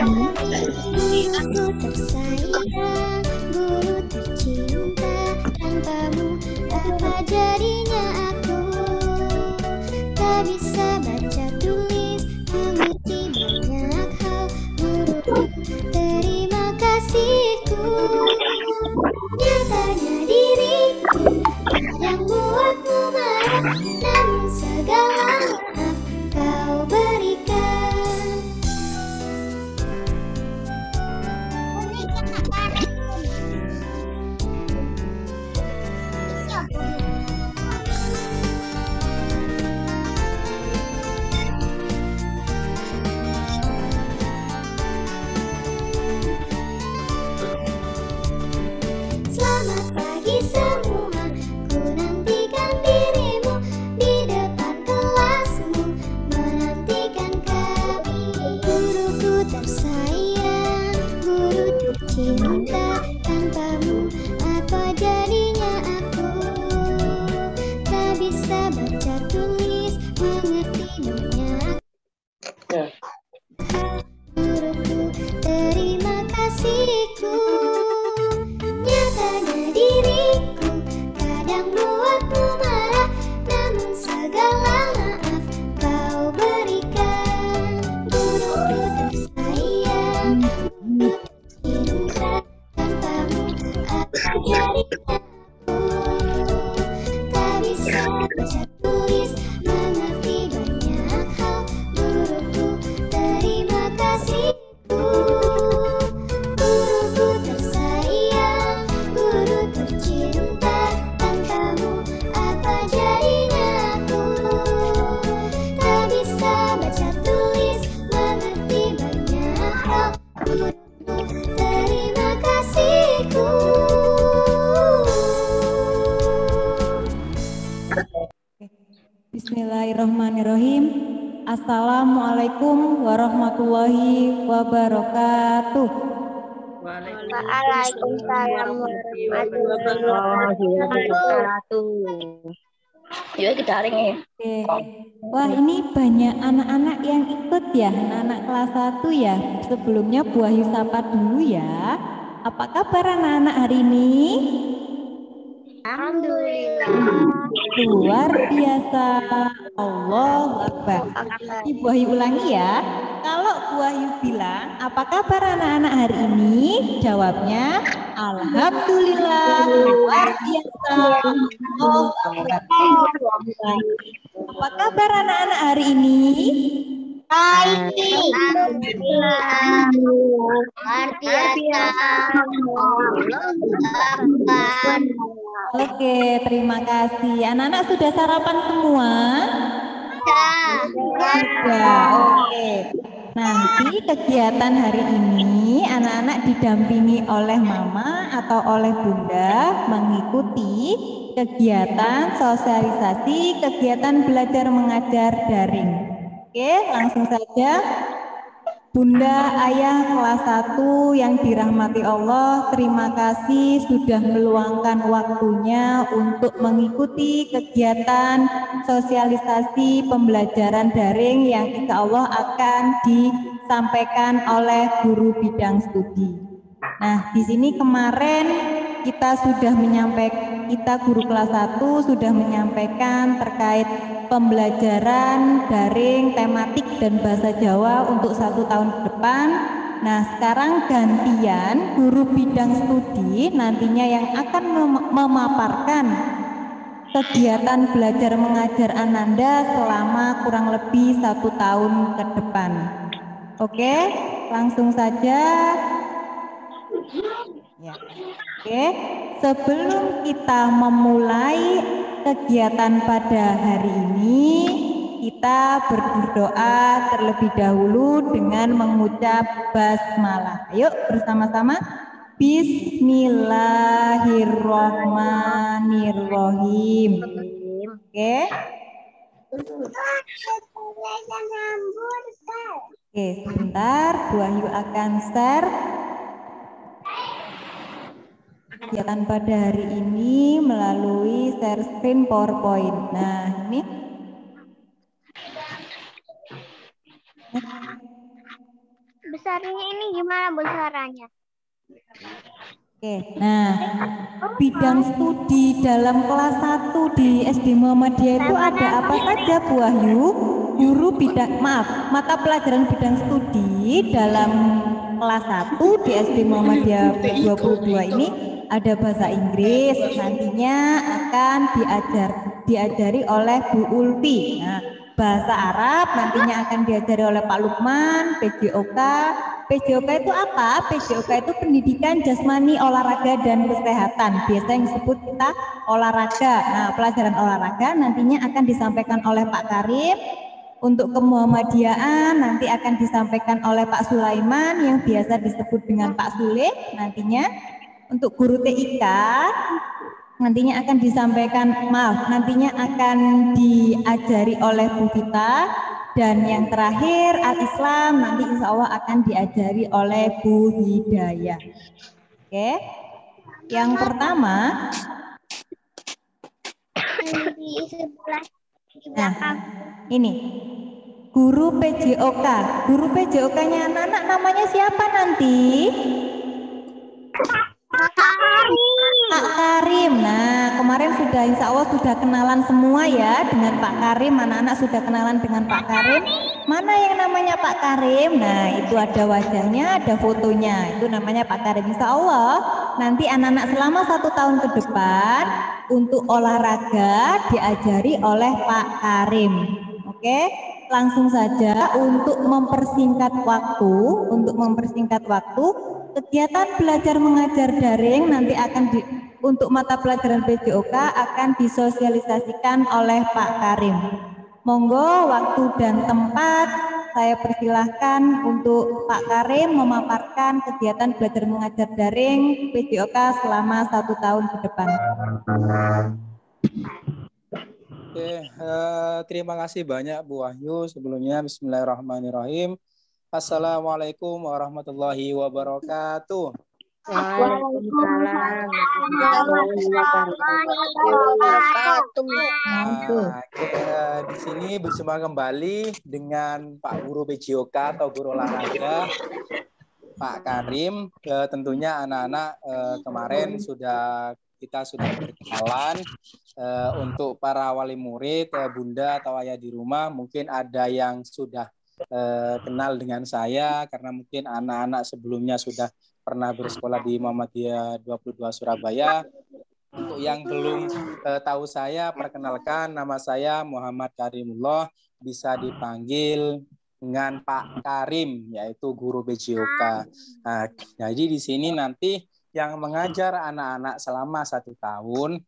Guruku tersayang, guru tercinta, tanpamu apa jadinya aku? Tak bisa baca tulis, mengerti banyak hal. Guruku, terima kasihku. Nyatanya diriku kadang buatmu marah, namun segala maaf kau berikan. Selamat pagi semua, ku nantikan dirimu di depan kelasmu, menantikan kami. Guruku tersayang, guru tercinta, tanpamu apa jadinya aku? Tak bisa baca tulis, mengerti banyak. Guruku, terima kasihku. Nyatanya diriku kadang buatmu marah, namun segala maaf kau berikan. Guruku tersayang, guru tercinta, tanpamu apa jadinya aku? Tak bisa baca tulis, mengerti banyak hal. Guruku, terima kasihku. Guruku tersayang, guru tercinta, tanpamu apa jadinya aku? Tak bisa baca tulis, mengerti banyak hal. Guruku, terima kasihku. Bismillahirrahmanirrahim. Assalamualaikum warahmatullahi wabarakatuh. Waalaikumsalam warahmatullahi wabarakatuh. Yuk kita daring ya. Oke. Wah, ini banyak anak-anak yang ikut ya, anak-anak kelas 1 ya. Sebelumnya Bu Wahyu sapa dulu ya. Apa kabar anak-anak hari ini? Alhamdulillah. Luar biasa. Allahu Akbar. Ini Bu Wahyu ulangi ya. Kalau Bu Wahyu bilang, apa kabar anak-anak hari ini? Jawabnya, alhamdulillah. Luar biasa. Allahu Akbar. Apa kabar anak-anak hari ini? Baik. Alhamdulillah. Luar biasa. Oke, terima kasih. Anak-anak sudah sarapan semua? Sudah, oke. Nanti kegiatan hari ini anak-anak didampingi oleh mama atau oleh bunda mengikuti kegiatan sosialisasi, kegiatan belajar mengajar daring. Oke, langsung saja. Bunda, ayah kelas 1 yang dirahmati Allah, terima kasih sudah meluangkan waktunya untuk mengikuti kegiatan sosialisasi pembelajaran daring yang insya Allah akan disampaikan oleh guru bidang studi. Nah, di sini kemarin kita guru kelas 1 sudah menyampaikan terkait pembelajaran daring tematik dan bahasa Jawa untuk 1 tahun ke depan. Nah, sekarang gantian guru bidang studi nantinya yang akan memaparkan kegiatan belajar mengajar Ananda selama kurang lebih 1 tahun ke depan. Oke, langsung saja. Ya. Oke, sebelum kita memulai kegiatan pada hari ini, kita berdoa terlebih dahulu dengan mengucap basmalah. Ayo bersama-sama. Bismillahirrohmanirrohim. Oke. Oke, sebentar Bu Wahyu akan share kegiatan pada hari ini melalui share screen PowerPoint. Nah, ini Besarnya ini gimana besarannya? Oke, nah bidang studi dalam kelas 1 di SD Muhammadiyah itu ada apa saja Bu Wahyu? Guru bidang, maaf, mata pelajaran bidang studi dalam kelas 1 di SD Muhammadiyah 22 ini ada bahasa Inggris, nantinya akan diajari oleh Bu Ulfi. Nah, bahasa Arab nantinya akan diajari oleh Pak Lukman, PJOK. PJOK itu apa? PJOK itu pendidikan jasmani, olahraga, dan kesehatan. Biasa yang disebut kita olahraga. Nah, pelajaran olahraga nantinya akan disampaikan oleh Pak Karim. Untuk kemuhammadiyaan nanti akan disampaikan oleh Pak Sulaiman yang biasa disebut dengan Pak Sule nantinya. Untuk guru TIK nantinya akan disampaikan, nantinya akan diajari oleh Bu Vita. Dan yang terakhir Al-Islam nanti insya Allah akan diajari oleh Bu Hidayah. Oke, yang pertama, Di sebelah di nah belakang. ini guru PJOK. Guru PJOK-nya anak-anak namanya siapa nanti? Pak Karim. Nah, kemarin sudah insya Allah sudah kenalan semua ya dengan Pak Karim. Anak-anak sudah kenalan dengan Pak Karim. Mana yang namanya Pak Karim? Nah, itu ada wajahnya, ada fotonya. Itu namanya Pak Karim. Insya Allah nanti anak-anak selama 1 tahun ke depan untuk olahraga diajari oleh Pak Karim. Oke, langsung saja untuk mempersingkat waktu, kegiatan belajar mengajar daring nanti akan untuk mata pelajaran PJOK akan disosialisasikan oleh Pak Karim. Monggo waktu dan tempat saya persilahkan untuk Pak Karim memaparkan kegiatan belajar mengajar daring PJOK selama 1 tahun ke depan. Oke, terima kasih banyak Bu Wahyu. Sebelumnya Bismillahirrahmanirrahim. Assalamualaikum warahmatullahi wabarakatuh. Waalaikumsalam warahmatullahi wabarakatuh. Di sini bersama kembali dengan Pak Guru PJOK atau Guru Olahraga Pak Karim. Tentunya anak-anak kemarin kita sudah berkenalan. Untuk para wali murid, bunda atau ayah di rumah, mungkin ada yang sudah kenal dengan saya karena mungkin anak-anak sebelumnya sudah pernah bersekolah di Muhammadiyah 22 Surabaya. Untuk yang belum tahu saya, perkenalkan nama saya Muhammad Karimullah, bisa dipanggil dengan Pak Karim, yaitu guru PJOK. Nah, jadi di sini nanti yang mengajar anak-anak selama 1 tahun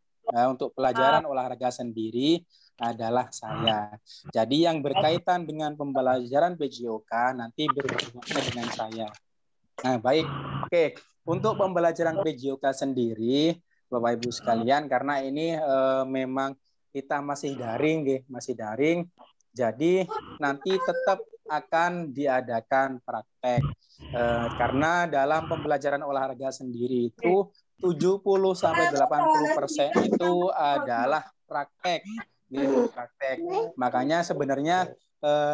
untuk pelajaran olahraga sendiri adalah saya. Jadi yang berkaitan dengan pembelajaran PJOK nanti berhubungan dengan saya. Nah, baik. Oke, untuk pembelajaran PJOK sendiri, Bapak Ibu sekalian, karena ini memang kita masih daring. Jadi nanti tetap akan diadakan praktek. Karena dalam pembelajaran olahraga sendiri itu 70-80% itu adalah praktek. Makanya sebenarnya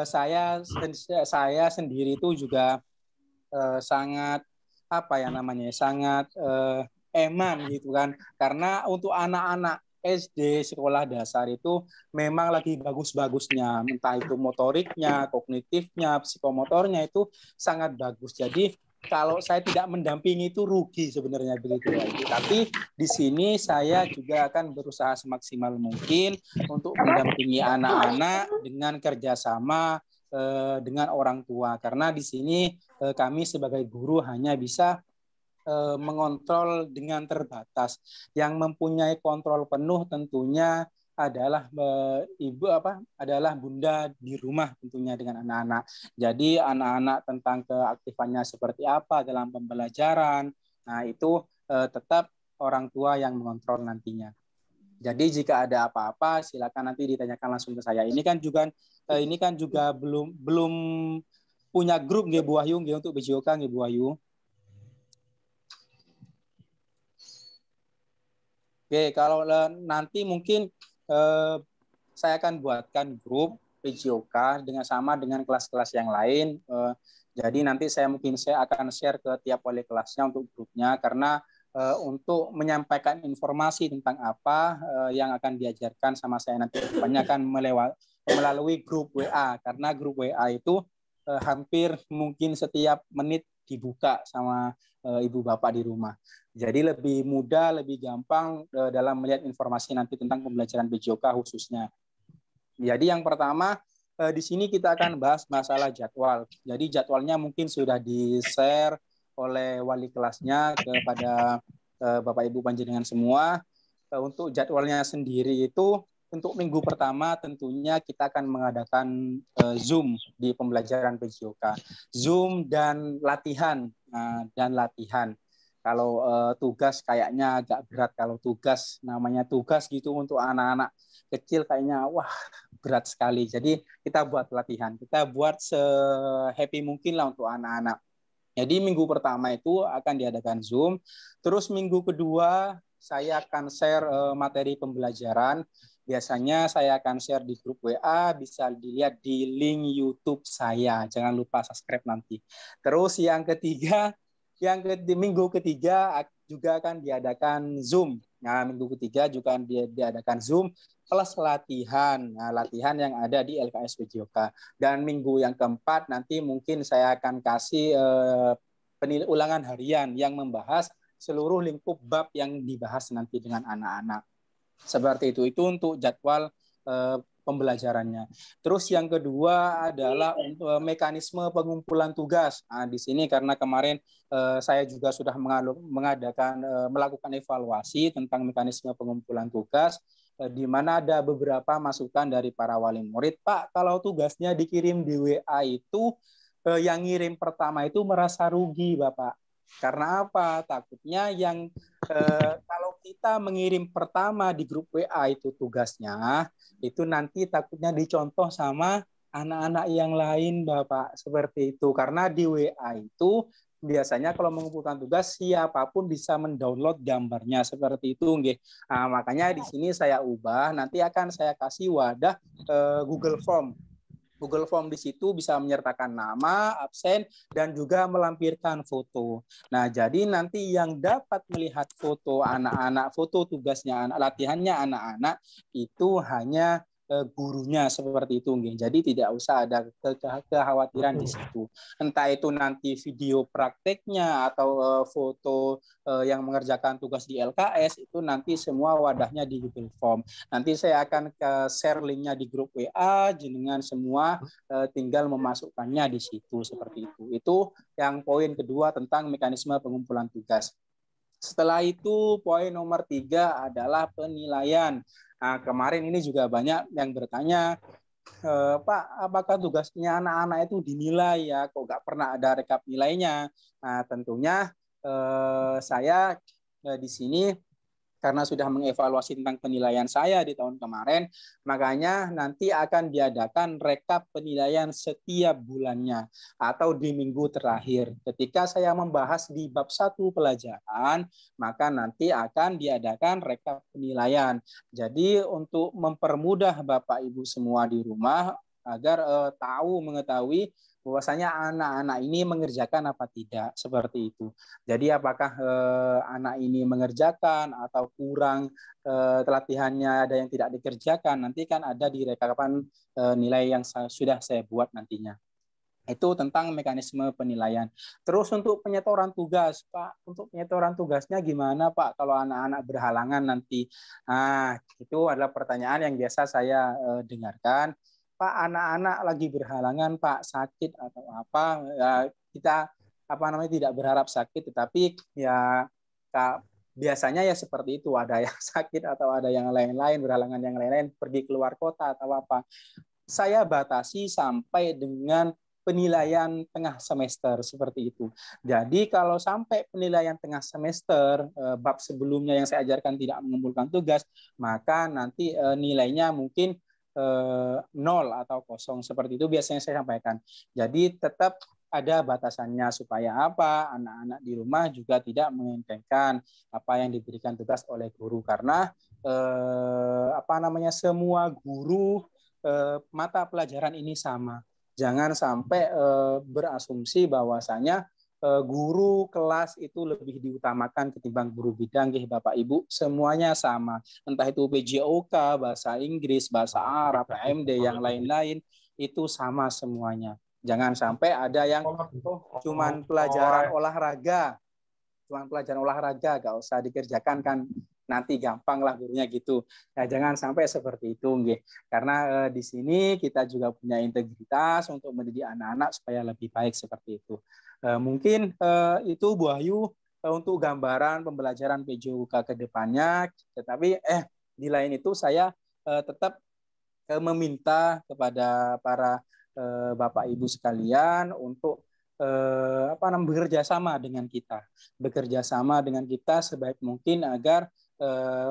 saya sendiri itu juga sangat sangat eman gitu kan, karena untuk anak-anak SD sekolah dasar itu memang lagi bagus-bagusnya, entah itu motoriknya, kognitifnya, psikomotornya itu sangat bagus. Jadi kalau saya tidak mendampingi itu rugi sebenarnya begitu ya. Tapi di sini saya juga akan berusaha semaksimal mungkin untuk mendampingi anak-anak dengan kerjasama dengan orang tua, karena di sini kami sebagai guru hanya bisa mengontrol dengan terbatas. Yang mempunyai kontrol penuh tentunya adalah adalah bunda di rumah tentunya dengan anak-anak. Jadi anak-anak tentang keaktifannya seperti apa dalam pembelajaran, nah itu tetap orang tua yang mengontrol nantinya. Jadi jika ada apa-apa silakan nanti ditanyakan langsung ke saya. Ini kan juga belum punya grup nggih Bu Wahyu nggih untuk PJOK nggih Bu Wahyu. Oke, kalau nanti mungkin saya akan buatkan grup PJOK dengan kelas-kelas yang lain. Jadi nanti saya akan share ke tiap wali kelasnya untuk grupnya, karena untuk menyampaikan informasi tentang apa yang akan diajarkan sama saya nanti depannya akan melalui grup WA, karena grup WA itu hampir mungkin setiap menit dibuka sama ibu bapak di rumah. Jadi lebih mudah, lebih gampang dalam melihat informasi nanti tentang pembelajaran PJOK khususnya. Jadi yang pertama di sini kita akan bahas masalah jadwal. Jadi jadwalnya mungkin sudah di-share oleh wali kelasnya kepada Bapak Ibu panjenengan semua. Untuk jadwalnya sendiri itu untuk minggu pertama tentunya kita akan mengadakan Zoom di pembelajaran PJOK. Zoom dan latihan. Kalau tugas kayaknya agak berat, kalau tugas namanya tugas gitu untuk anak-anak kecil kayaknya wah berat sekali. Jadi kita buat latihan, kita buat se-happy mungkin lah untuk anak-anak. Jadi minggu pertama itu akan diadakan Zoom, terus minggu kedua saya akan share materi pembelajaran. Biasanya saya akan share di grup WA, bisa dilihat di link YouTube saya. Jangan lupa subscribe nanti. Terus yang ketiga, minggu ketiga juga akan diadakan Zoom. Nah, minggu ketiga juga akan diadakan Zoom plus latihan. Nah, latihan yang ada di LKS PJOK. Dan minggu yang keempat nanti mungkin saya akan kasih ulangan harian yang membahas seluruh lingkup bab yang dibahas nanti dengan anak-anak. Seperti itu untuk jadwal pembelajarannya. Terus yang kedua adalah untuk mekanisme pengumpulan tugas. Nah, di sini karena kemarin saya juga sudah melakukan evaluasi tentang mekanisme pengumpulan tugas, di mana ada beberapa masukan dari para wali murid. Pak, kalau tugasnya dikirim di WA itu yang ngirim pertama itu merasa rugi, Bapak. Karena apa? Takutnya kalau kita mengirim pertama di grup WA itu tugasnya, itu nanti takutnya dicontoh sama anak-anak yang lain, Bapak. Seperti itu. Karena di WA itu biasanya kalau mengumpulkan tugas siapapun bisa mendownload gambarnya seperti itu, nggih. Nah, makanya di sini saya ubah, nanti akan saya kasih wadah Google Form. Google Form di situ bisa menyertakan nama, absen, dan juga melampirkan foto. Nah, jadi nanti yang dapat melihat foto anak-anak, foto tugasnya, latihannya anak-anak, itu hanya gurunya seperti itu. Jadi tidak usah ada kekhawatiran di situ. Entah itu nanti video prakteknya atau foto yang mengerjakan tugas di LKS, itu nanti semua wadahnya di Google Form. Nanti saya akan share linknya di grup WA, jenengan semua tinggal memasukkannya di situ seperti itu. Itu yang poin kedua tentang mekanisme pengumpulan tugas. Setelah itu poin nomor 3 adalah penilaian. Nah, kemarin ini juga banyak yang bertanya, Pak, apakah tugasnya anak-anak itu dinilai ya? Kok nggak pernah ada rekap nilainya? Nah, tentunya saya di sini karena sudah mengevaluasi tentang penilaian saya di tahun kemarin, makanya nanti akan diadakan rekap penilaian setiap bulannya atau di minggu terakhir. Ketika saya membahas di bab 1 pelajaran, maka nanti akan diadakan rekap penilaian. Jadi untuk mempermudah Bapak Ibu semua di rumah agar mengetahui bahwasanya anak-anak ini mengerjakan apa tidak, seperti itu. Jadi apakah anak ini mengerjakan atau kurang latihannya, ada yang tidak dikerjakan, nanti kan ada di rekapan nilai yang sudah saya buat nantinya. Itu tentang mekanisme penilaian. Terus untuk penyetoran tugas, Pak, untuk penyetoran tugasnya gimana, Pak, kalau anak-anak berhalangan nanti? Nah, itu adalah pertanyaan yang biasa saya dengarkan. Pak, anak-anak lagi berhalangan, Pak, sakit atau apa? Ya, kita tidak berharap sakit, tetapi ya biasanya ya seperti itu, ada yang sakit atau ada yang lain-lain, berhalangan yang lain-lain, pergi keluar kota atau apa. Saya batasi sampai dengan penilaian tengah semester seperti itu. Jadi kalau sampai penilaian tengah semester, bab sebelumnya yang saya ajarkan tidak mengumpulkan tugas, maka nanti nilainya mungkin 0 atau kosong, seperti itu biasanya saya sampaikan. Jadi tetap ada batasannya supaya apa, anak-anak di rumah juga tidak mengentengkan apa yang diberikan tugas oleh guru, karena semua guru mata pelajaran ini sama. Jangan sampai berasumsi bahwasanya guru kelas itu lebih diutamakan ketimbang guru bidang. Bapak Ibu, semuanya sama. Entah itu PJOK, bahasa Inggris, bahasa Arab, PMD, yang lain-lain, itu sama semuanya. Jangan sampai ada yang cuman pelajaran olahraga, gak usah dikerjakan kan nanti gampang lah gurunya gitu. Nah, jangan sampai seperti itu, nggih. Karena di sini kita juga punya integritas untuk mendidik anak-anak supaya lebih baik seperti itu. Mungkin itu Bu Ayu untuk gambaran pembelajaran PJOK ke depannya. Tetapi di lain itu saya tetap meminta kepada para Bapak Ibu sekalian untuk bekerja sama dengan kita sebaik mungkin agar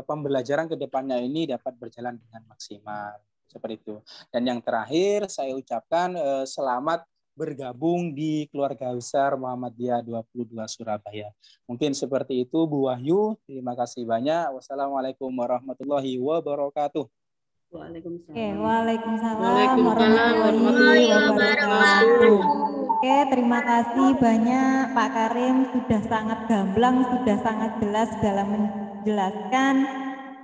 pembelajaran ke depannya ini dapat berjalan dengan maksimal seperti itu. Dan yang terakhir saya ucapkan selamat bergabung di keluarga besar Muhammadiyah 22 Surabaya. Mungkin seperti itu Bu Wahyu. Terima kasih banyak. Wassalamualaikum warahmatullahi wabarakatuh. Waalaikumsalam warahmatullahi wabarakatuh. Oke, terima kasih banyak Pak Karim, sudah sangat gamblang, sudah sangat jelas dalam menjelaskan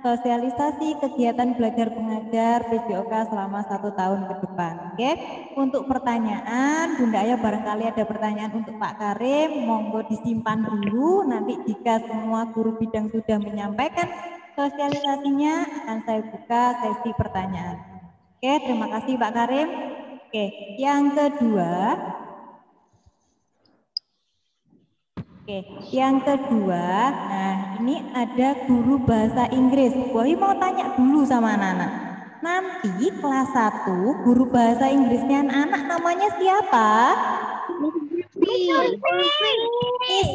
sosialisasi kegiatan belajar mengajar PJOK selama 1 tahun ke depan. Oke, untuk pertanyaan, Bunda Ayu barangkali ada pertanyaan untuk Pak Karim, monggo disimpan dulu. Nanti jika semua guru bidang sudah menyampaikan sosialisasinya, akan saya buka sesi pertanyaan. Oke, terima kasih Pak Karim. Oke, yang kedua. Nah ini ada guru bahasa Inggris. Boy mau tanya dulu sama anak-anak. Nanti kelas 1 guru bahasa Inggrisnya anak-anak namanya siapa? Miss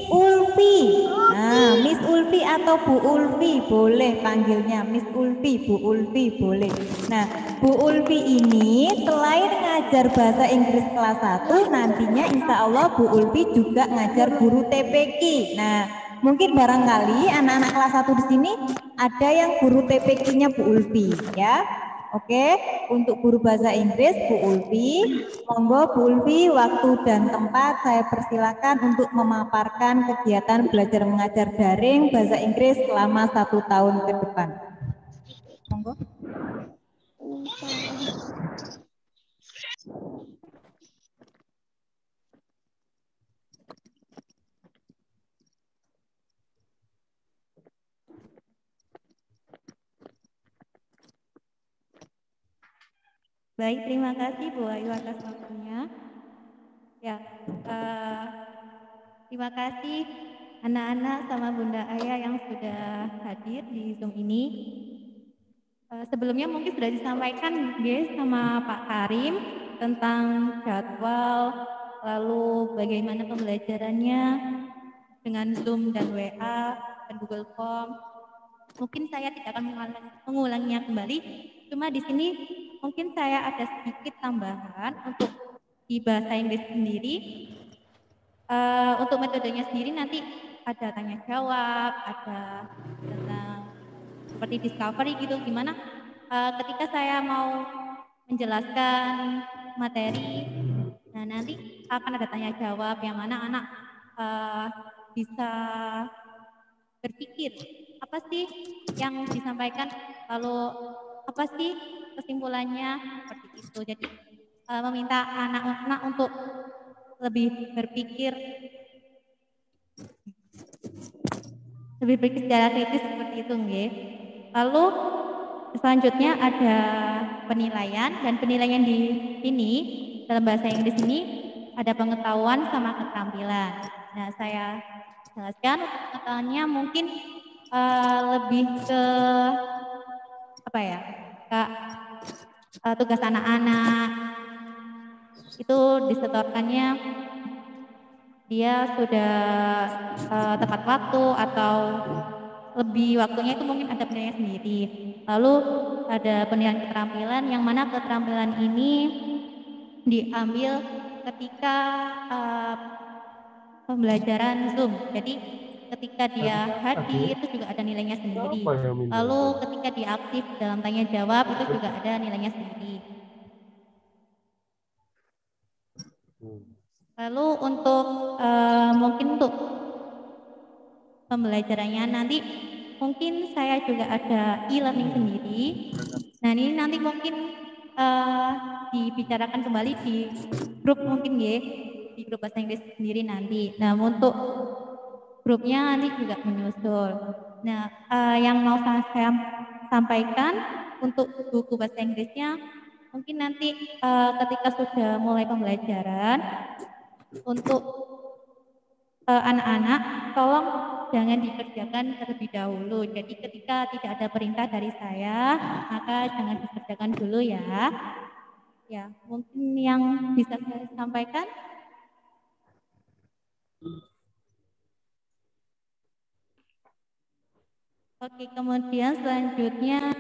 Ulfi. Nah, Miss Ulfi atau Bu Ulfi boleh panggilnya Miss Ulfi, Bu Ulfi boleh. Nah, Bu Ulfi ini selain ngajar bahasa Inggris kelas 1, nantinya insya Allah Bu Ulfi juga ngajar guru TPQ. Nah, mungkin barangkali anak-anak kelas 1 di sini ada yang guru TPQ-nya Bu Ulfi, ya. Oke, untuk guru bahasa Inggris Bu Ulfi, monggo Bu Ulfi, waktu dan tempat saya persilakan untuk memaparkan kegiatan belajar mengajar daring bahasa Inggris selama 1 tahun ke depan. Monggo. Baik, terima kasih Bu Ayu atas waktunya. Ya, terima kasih anak-anak sama Bunda Aya yang sudah hadir di Zoom ini. Sebelumnya mungkin sudah disampaikan guys sama Pak Karim tentang jadwal, lalu bagaimana pembelajarannya dengan Zoom dan WA dan Google Form. Mungkin saya tidak akan mengulanginya kembali, cuma di sini mungkin saya ada sedikit tambahan untuk di bahasa Inggris sendiri. Untuk metodenya sendiri nanti ada tanya jawab, ada tentang seperti discovery gitu, gimana ketika saya mau menjelaskan materi, nah nanti akan ada tanya jawab yang mana anak bisa berpikir apa sih yang disampaikan, lalu apa sih kesimpulannya, seperti itu. Jadi meminta anak-anak untuk lebih berpikir secara kritis seperti itu, nggih. Lalu selanjutnya ada penilaian, dan penilaian di ini dalam bahasa Inggris ini ada pengetahuan sama keterampilan. Nah, saya jelaskan pengetahuannya mungkin lebih ke apa ya, tugas anak-anak itu disetorkannya dia sudah tepat waktu atau lebih waktunya, itu mungkin ada penilaian sendiri. Lalu ada penilaian keterampilan yang mana keterampilan ini diambil ketika pembelajaran Zoom. Jadi ketika dia hadir itu juga ada nilainya sendiri. Lalu ketika dia aktif dalam tanya jawab itu juga ada nilainya sendiri. Lalu untuk mungkin untuk pembelajarannya nanti mungkin saya juga ada e-learning sendiri. Nah ini nanti mungkin dibicarakan kembali di grup mungkin ya, di grup bahasa Inggris sendiri nanti. Nah untuk grupnya nanti juga menyusul. Nah yang mau saya sampaikan untuk buku bahasa Inggrisnya mungkin nanti ketika sudah mulai pembelajaran untuk anak-anak tolong jangan dikerjakan terlebih dahulu. Jadi ketika tidak ada perintah dari saya, maka jangan dikerjakan dulu ya. Ya, mungkin yang bisa saya sampaikan. Oke, kemudian selanjutnya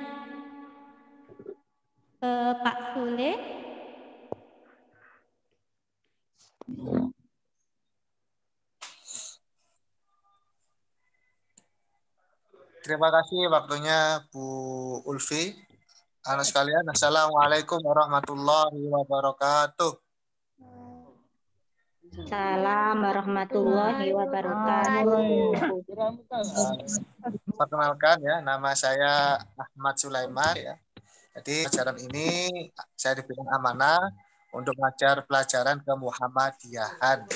ke Pak Sule. Terima kasih waktunya Bu Ulfi. Anak sekalian, Assalamualaikum warahmatullahi wabarakatuh. Salam warahmatullahi wabarakatuh. Perkenalkan ya, nama saya Ahmad Sulaiman ya. Jadi pelajaran ini saya diberikan amanah untuk mengajar pelajaran kemuhammadiyahan.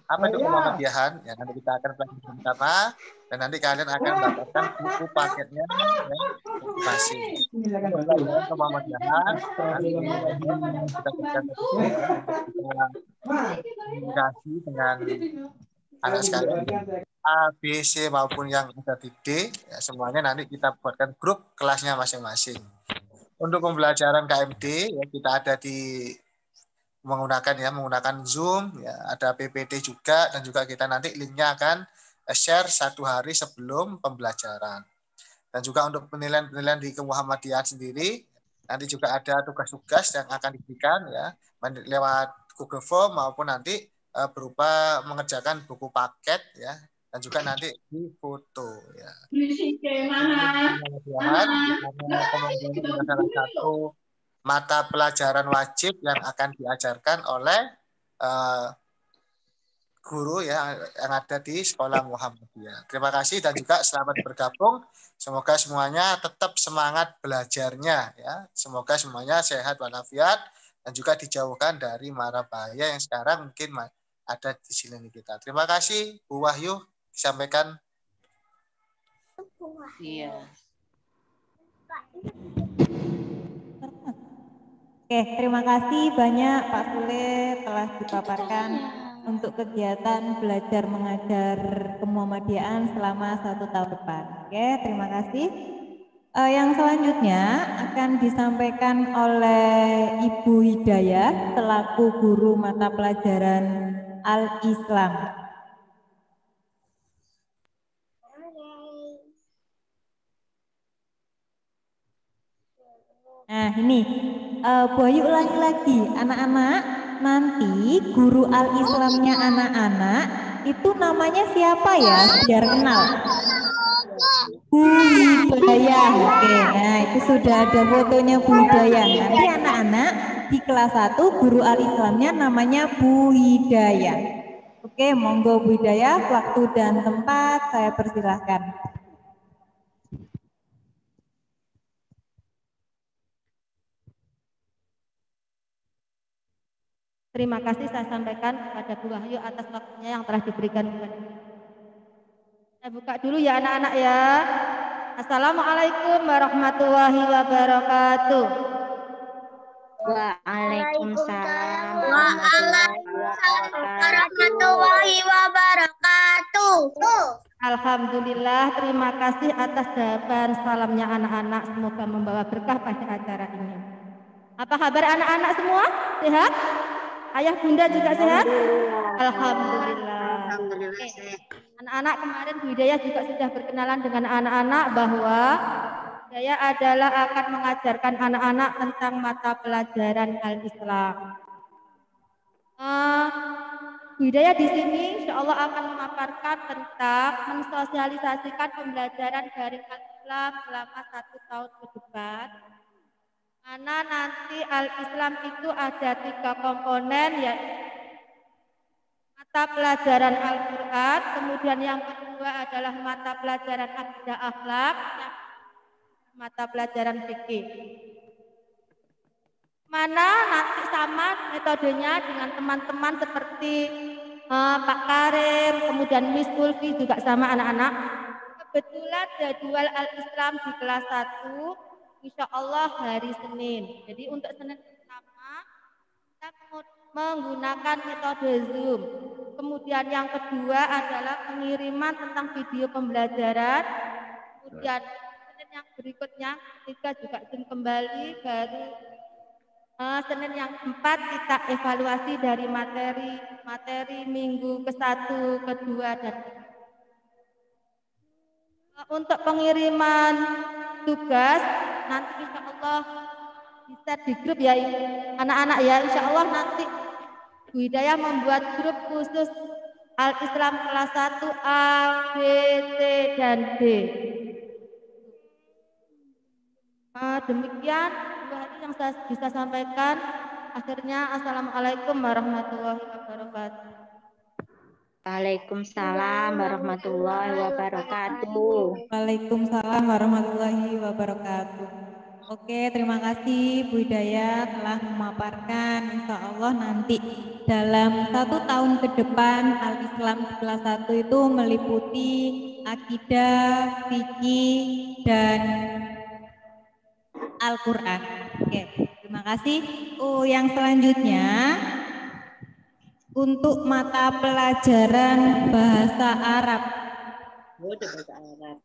Apa itu kemuhammadiyahan? Ya, nanti kita akan pelajari bersama dan nanti kalian akan mendapatkan buku paketnya masing-masing. Pelajaran kemuhammadiyahan nanti kita berikan komunikasi dengan anak sekalian A, B, C maupun yang ada di D ya, semuanya nanti kita buatkan grup kelasnya masing-masing. Untuk pembelajaran KMD ya, kita ada di menggunakan Zoom ya, ada PPT juga dan juga kita nanti linknya akan share 1 hari sebelum pembelajaran. Dan juga untuk penilaian-penilaian di kemuhammadiyahan sendiri nanti juga ada tugas-tugas yang akan diberikan ya lewat Google Form maupun nanti berupa mengerjakan buku paket ya dan juga nanti di foto ya. Kemudian salah satu mata pelajaran wajib yang akan diajarkan oleh guru ya yang ada di sekolah Muhammadiyah. Terima kasih dan juga selamat bergabung. Semoga semuanya tetap semangat belajarnya ya. Semoga semuanya sehat walafiat dan juga dijauhkan dari mara bahaya yang sekarang mungkin ada di sini kita. Terima kasih Bu Wahyu disampaikan. Iya. Oke, terima kasih banyak Pak Sule telah dipaparkan untuk kegiatan belajar mengajar kemuhammadiyahan selama 1 tahun depan. Oke, terima kasih. Yang selanjutnya akan disampaikan oleh Ibu Hidayah selaku guru mata pelajaran Al-Islam. Nah ini, Bu Ayu ulangi lagi, anak-anak nanti guru Al-Islamnya anak-anak itu namanya siapa ya, biar kenal. Bu Hidayah, oke, nah itu sudah ada fotonya Bu Hidayah. Nanti anak-anak di kelas 1 guru Al-Islamnya namanya Bu Hidayah. Oke, monggo Bu Hidayah, waktu dan tempat saya persilahkan. Terima kasih saya sampaikan kepada Bu Wahyu atas waktunya yang telah diberikan kepada saya. Buka dulu ya anak-anak ya. Assalamualaikum warahmatullahi wabarakatuh. Waalaikumsalam warahmatullahi wabarakatuh. Alhamdulillah, terima kasih atas jawaban salamnya anak-anak. Semoga membawa berkah pada acara ini. Apa kabar anak-anak semua? Sehat? Ayah bunda juga sehat? Alhamdulillah. Anak-anak kemarin Bu Hidayah juga sudah berkenalan dengan anak-anak bahwa saya adalah akan mengajarkan anak-anak tentang mata pelajaran Al-Islam. Bu Hidayah di sini insya Allah akan memaparkan tentang mensosialisasikan pembelajaran daring Al-Islam selama 1 tahun ke depan. Karena nanti Al-Islam itu ada 3 komponen ya. mata pelajaran Al-Quran, kemudian yang kedua adalah mata pelajaran akidah akhlak, mata pelajaran fikih. Mana nanti sama metodenya dengan teman-teman seperti Pak Karim, kemudian Miss Ulfi juga sama anak-anak. Kebetulan jadwal Al-Islam di kelas 1, insya Allah hari Senin. Jadi untuk Senin pertama, kita menggunakan metode Zoom. Kemudian yang kedua adalah pengiriman tentang video pembelajaran. Kemudian Senin yang berikutnya, kita juga Zoom kembali, baru Senin yang keempat kita evaluasi dari materi minggu ke-1, ke-2, dan untuk pengiriman tugas nanti insya Allah bisa di grup ya anak-anak ya, insya Allah nanti Bu Hidayah membuat grup khusus Al-Islam kelas 1 A, B, C, dan D. Demikian yang saya bisa sampaikan. Akhirnya Assalamualaikum warahmatullahi wabarakatuh. Waalaikumsalam warahmatullahi wabarakatuh. Waalaikumsalam warahmatullahi wabarakatuh. Oke, terima kasih Bu Hidayah telah memaparkan. Insya Allah nanti dalam 1 tahun ke depan Al-Islam di kelas 1 itu meliputi akidah, fikih, dan Al-Quran. Oke, terima kasih. Yang selanjutnya untuk mata pelajaran bahasa Arab. Bahasa Arab.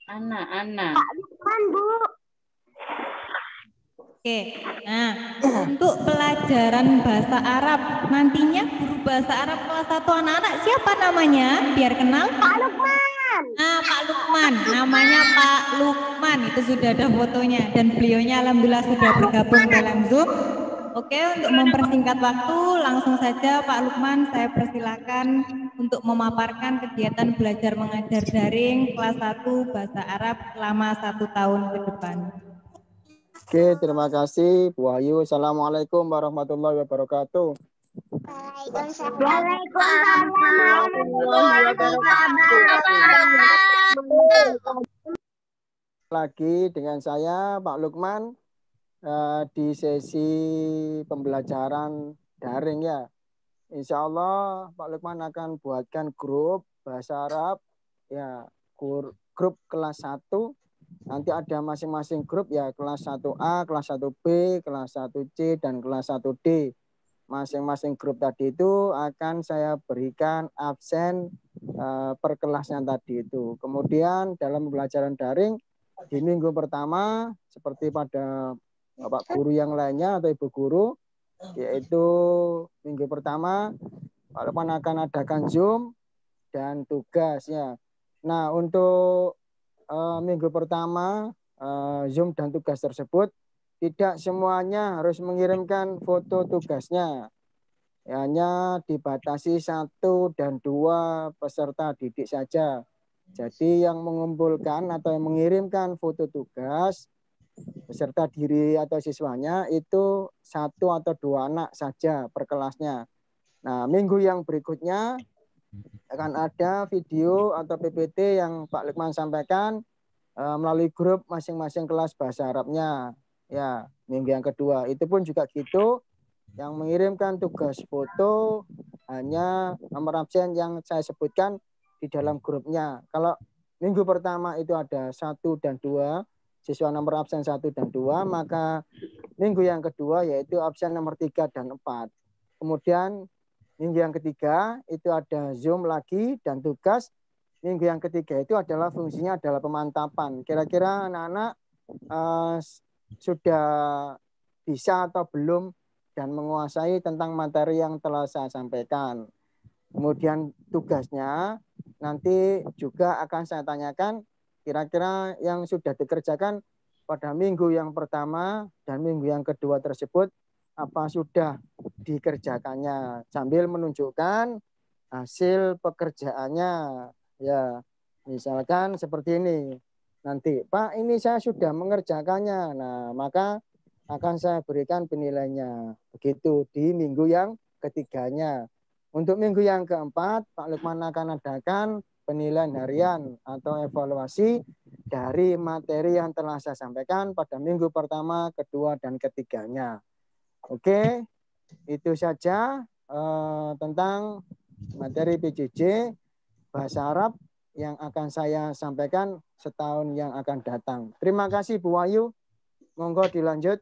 Anak-anak. Kan Bu. Oke, nah untuk pelajaran bahasa Arab nantinya guru bahasa Arab kelas 1 anak-anak siapa namanya? Biar kenal. Pak Lukman. Pak Lukman, namanya Pak Lukman, itu sudah ada fotonya dan beliaunya alhamdulillah sudah bergabung dalam Zoom. Oke, untuk mempersingkat waktu langsung saja Pak Lukman saya persilakan untuk memaparkan kegiatan belajar mengajar daring kelas 1 bahasa Arab selama 1 tahun ke depan. Oke, terima kasih Bu Ayu. Assalamualaikum warahmatullahi wabarakatuh. Waalaikumsalam warahmatullahi wabarakatuh. Lagi dengan saya Pak Lukman di sesi pembelajaran daring ya. Insya Allah Pak Lukman akan buatkan grup bahasa Arab ya, grup kelas 1. Nanti ada masing-masing grup ya, kelas 1A, kelas 1B, kelas 1C, dan kelas 1D. Masing-masing grup tadi itu akan saya berikan absen per kelasnya tadi itu. Kemudian dalam pembelajaran daring di minggu pertama seperti pada Bapak guru yang lainnya atau Ibu guru, yaitu minggu pertama Pak Lukman akan adakan Zoom dan tugasnya. Nah, untuk minggu pertama Zoom dan tugas tersebut tidak semuanya harus mengirimkan foto tugasnya. Hanya dibatasi 1 dan 2 peserta didik saja. Jadi yang mengumpulkan atau yang mengirimkan foto tugas beserta diri atau siswanya itu 1 atau 2 anak saja per kelasnya. Nah, minggu yang berikutnya akan ada video atau PPT yang Pak Lukman sampaikan melalui grup masing-masing kelas bahasa Arabnya. Ya, minggu yang kedua. Itu pun juga gitu. Yang mengirimkan tugas foto hanya nomor absen yang saya sebutkan di dalam grupnya. Kalau minggu pertama itu ada 1 dan 2, siswa nomor absen 1 dan 2, maka minggu yang kedua yaitu absen nomor 3 dan 4. Kemudian minggu yang ketiga itu ada Zoom lagi dan tugas. Minggu yang ketiga itu adalah fungsinya adalah pemantapan. Kira-kira anak-anak sudah bisa atau belum dan menguasai tentang materi yang telah saya sampaikan. Kemudian tugasnya nanti juga akan saya tanyakan kira-kira yang sudah dikerjakan pada minggu yang pertama dan minggu yang kedua tersebut apa sudah dikerjakannya sambil menunjukkan hasil pekerjaannya. Ya, misalkan seperti ini. Nanti, Pak, ini saya sudah mengerjakannya. Nah, maka akan saya berikan penilaiannya. Begitu di minggu yang ketiganya. Untuk minggu yang keempat, Pak Lukman akan adakan penilaian harian atau evaluasi dari materi yang telah saya sampaikan pada minggu pertama, kedua, dan ketiganya. Oke, itu saja tentang materi PJJ Bahasa Arab yang akan saya sampaikan setahun yang akan datang. Terima kasih Bu Wahyu. Monggo dilanjut.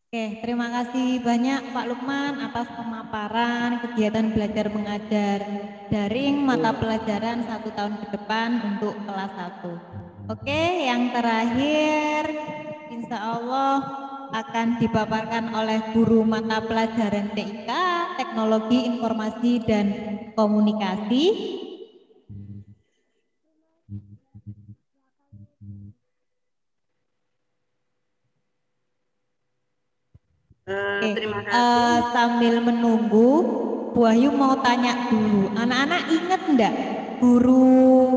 Oke, terima kasih banyak Pak Lukman atas pemaparan kegiatan belajar mengajar daring mata pelajaran 1 tahun ke depan untuk kelas 1. Oke, yang terakhir insya Allah akan dipaparkan oleh guru mata pelajaran TIK, Teknologi Informasi dan Komunikasi. Terima kasih. Sambil menunggu, Bu Wahyu mau tanya dulu. Anak-anak ingat enggak guru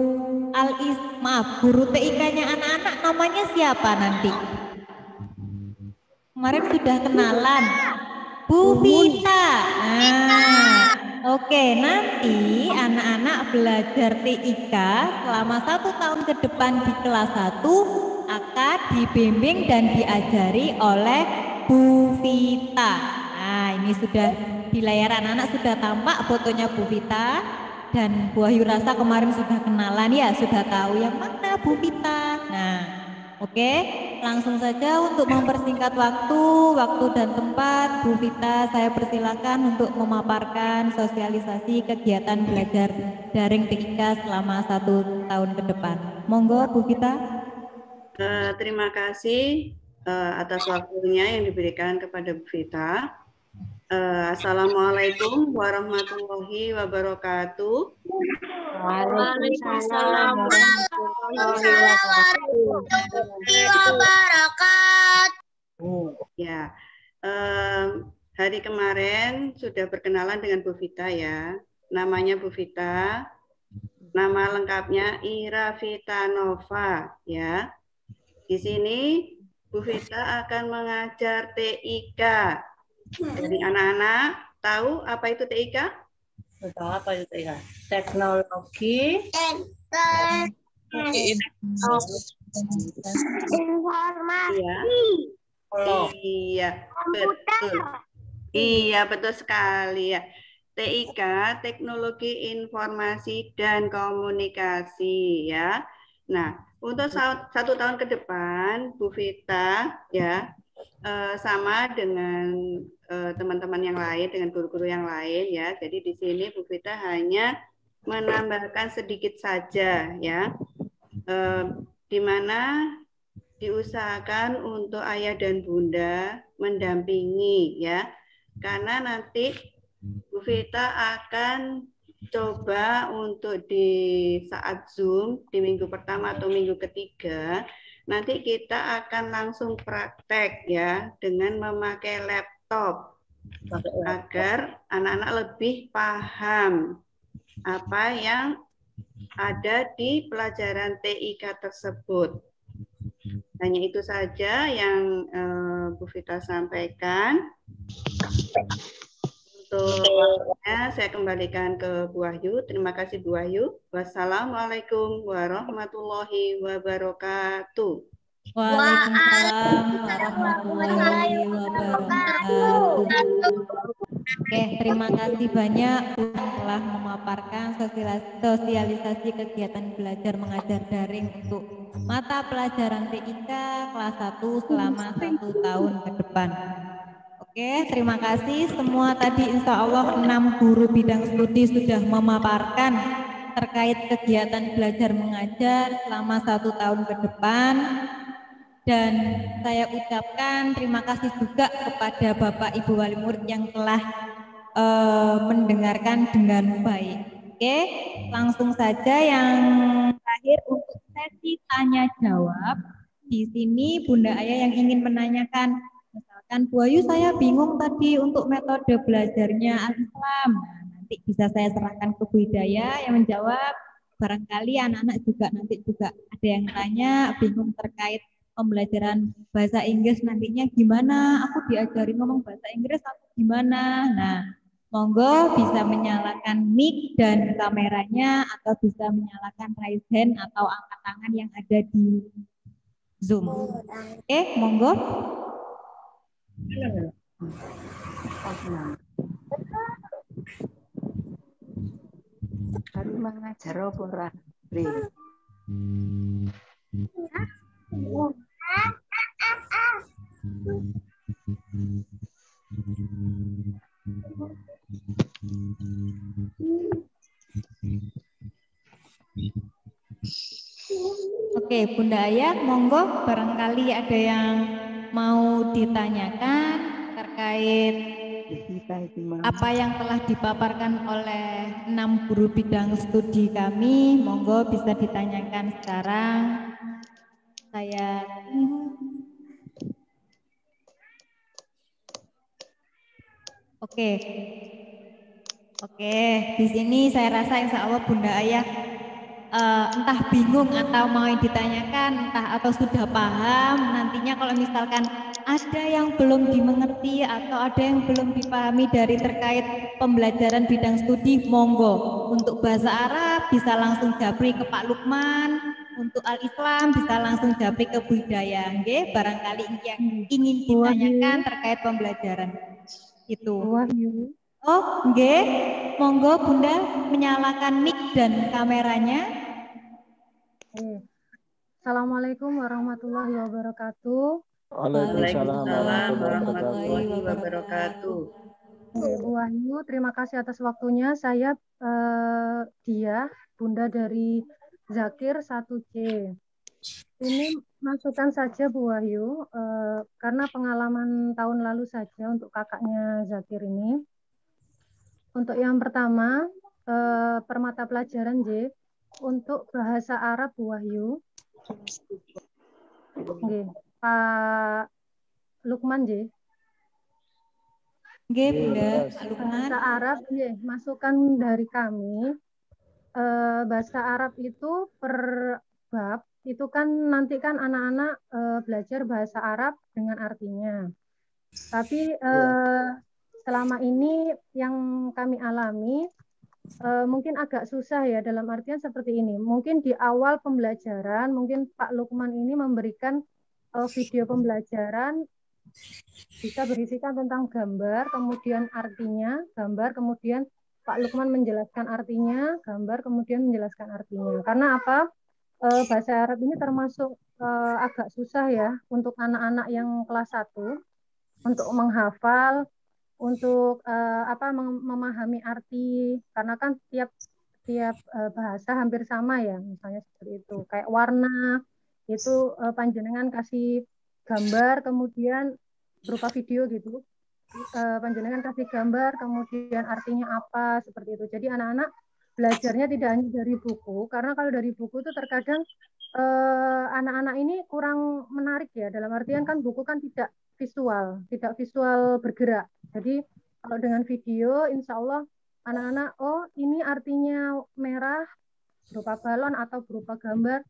guru TIK-nya anak-anak namanya siapa nanti? Kemarin sudah kenalan. Bu Vita. Nah, oke, nanti anak-anak belajar TIK selama 1 tahun ke depan di kelas 1 akan dibimbing dan diajari oleh Bu Vita. Nah, ini sudah di layar anak-anak sudah tampak fotonya Bu Vita dan Bu Wahyu rasa kemarin sudah kenalan ya, sudah tahu yang mana Bu Vita. Nah, oke, langsung saja untuk mempersingkat waktu dan tempat, Bu Vita saya persilakan untuk memaparkan sosialisasi kegiatan belajar daring TIK selama 1 tahun ke depan. Monggo Bu Vita. Terima kasih atas waktunya yang diberikan kepada Bu Vita. Assalamualaikum warahmatullahi wabarakatuh. Waalaikumsalam warahmatullahi wabarakatuh. Ya, hari kemarin sudah berkenalan dengan Bu Vita ya. Namanya Bu Vita, nama lengkapnya Ira Vita Nova ya. Di sini Bu Vita akan mengajar TIK. Jadi anak-anak tahu apa itu TIK? Tahu apa itu TIK? Teknologi Informasi. Iya, betul. Iya, betul sekali ya. TIK, Teknologi Informasi dan Komunikasi ya. Nah, untuk 1 tahun ke depan, Bu Vita ya sama dengan teman-teman yang lain, dengan guru-guru yang lain ya. Jadi di sini Bu Vita hanya menambahkan sedikit saja ya, di mana diusahakan untuk ayah dan bunda mendampingi ya, karena nanti Bu Vita akan coba untuk di saat Zoom di minggu pertama atau minggu ketiga nanti kita akan langsung praktek ya dengan memakai laptop agar anak-anak lebih paham apa yang ada di pelajaran TIK tersebut. Hanya itu saja yang Bu Vita sampaikan. Untuk waktunya saya kembalikan ke Bu Wahyu. Terima kasih Bu Wahyu. Wassalamualaikum warahmatullahi wabarakatuh. Waalaikumsalam warahmatullahi wabarakatuh. Oke, terima kasih banyak telah memaparkan sosialisasi kegiatan belajar mengajar daring untuk mata pelajaran TIK kelas 1 selama 1 tahun ke depan. Oke, terima kasih semua. Tadi insya Allah 6 guru bidang studi sudah memaparkan terkait kegiatan belajar mengajar selama 1 tahun ke depan. Dan saya ucapkan terima kasih juga kepada Bapak Ibu Wali Murid yang telah mendengarkan dengan baik. Oke, langsung saja yang terakhir untuk sesi tanya jawab. Di sini Bunda Ayah yang ingin menanyakan, misalkan Bu Ayu saya bingung tadi untuk metode belajarnya Al-Islam. Nah, nanti bisa saya serahkan ke Bu Hidayah yang menjawab. Barangkali anak-anak juga nanti juga ada yang tanya bingung terkait pembelajaran bahasa Inggris nantinya gimana? Aku diajari ngomong bahasa Inggris atau gimana? Nah, Monggo bisa menyalakan mic dan kameranya atau bisa menyalakan raise hand atau angkat tangan yang ada di Zoom. Oke, monggo. Baru mengajar apa ora? Oke, Bunda Ayah, monggo barangkali ada yang mau ditanyakan terkait apa yang telah dipaparkan oleh 6 guru bidang studi kami. Monggo bisa ditanyakan sekarang. Saya tunggu. Oke, di sini saya rasa insya Allah Bunda Ayah entah bingung atau mau ditanyakan, entah atau sudah paham. Nantinya kalau misalkan ada yang belum dimengerti atau ada yang belum dipahami dari terkait pembelajaran bidang studi, monggo. Untuk bahasa Arab bisa langsung japri ke Pak Lukman. Untuk Al-Islam bisa langsung japri ke budaya. Nggih, barangkali yang ingin ditanyakan terkait pembelajaran itu. Oh, nggih. Monggo Bunda menyalakan mic dan kameranya. Assalamualaikum warahmatullahi wabarakatuh. Waalaikumsalam warahmatullahi wabarakatuh. Bu Wahyu, terima kasih atas waktunya. Saya Dia, Bunda dari Zakir 1C. Ini masukan saja Bu Wahyu, karena pengalaman tahun lalu saja untuk kakaknya Zakir ini. Untuk yang pertama, permata pelajaran J, untuk bahasa Arab Bu Wahyu. Oke, Pak Lukman J. Oke, Bunda. Bahasa Arab J, masukan dari kami. Bahasa Arab itu per bab, itu kan nanti kan anak-anak belajar bahasa Arab dengan artinya. Tapi selama ini yang kami alami mungkin agak susah ya, dalam artian seperti ini. Mungkin di awal pembelajaran, mungkin Pak Lukman ini memberikan video pembelajaran bisa berisikan tentang gambar, kemudian artinya, gambar, kemudian Pak Lukman menjelaskan artinya, gambar, kemudian menjelaskan artinya. Karena apa? Bahasa Arab ini termasuk agak susah ya untuk anak-anak yang kelas 1 untuk menghafal, untuk memahami arti, karena kan tiap bahasa hampir sama ya, misalnya seperti itu. Kayak warna itu panjenengan kasih gambar, kemudian berupa video gitu. Panjenengan kasih gambar, kemudian artinya apa, seperti itu. Jadi anak-anak belajarnya tidak hanya dari buku, karena kalau dari buku itu terkadang anak-anak ini kurang menarik ya, dalam artian kan buku kan tidak visual bergerak. Jadi kalau dengan video, insya Allah anak-anak, oh ini artinya merah berupa balon atau berupa gambar,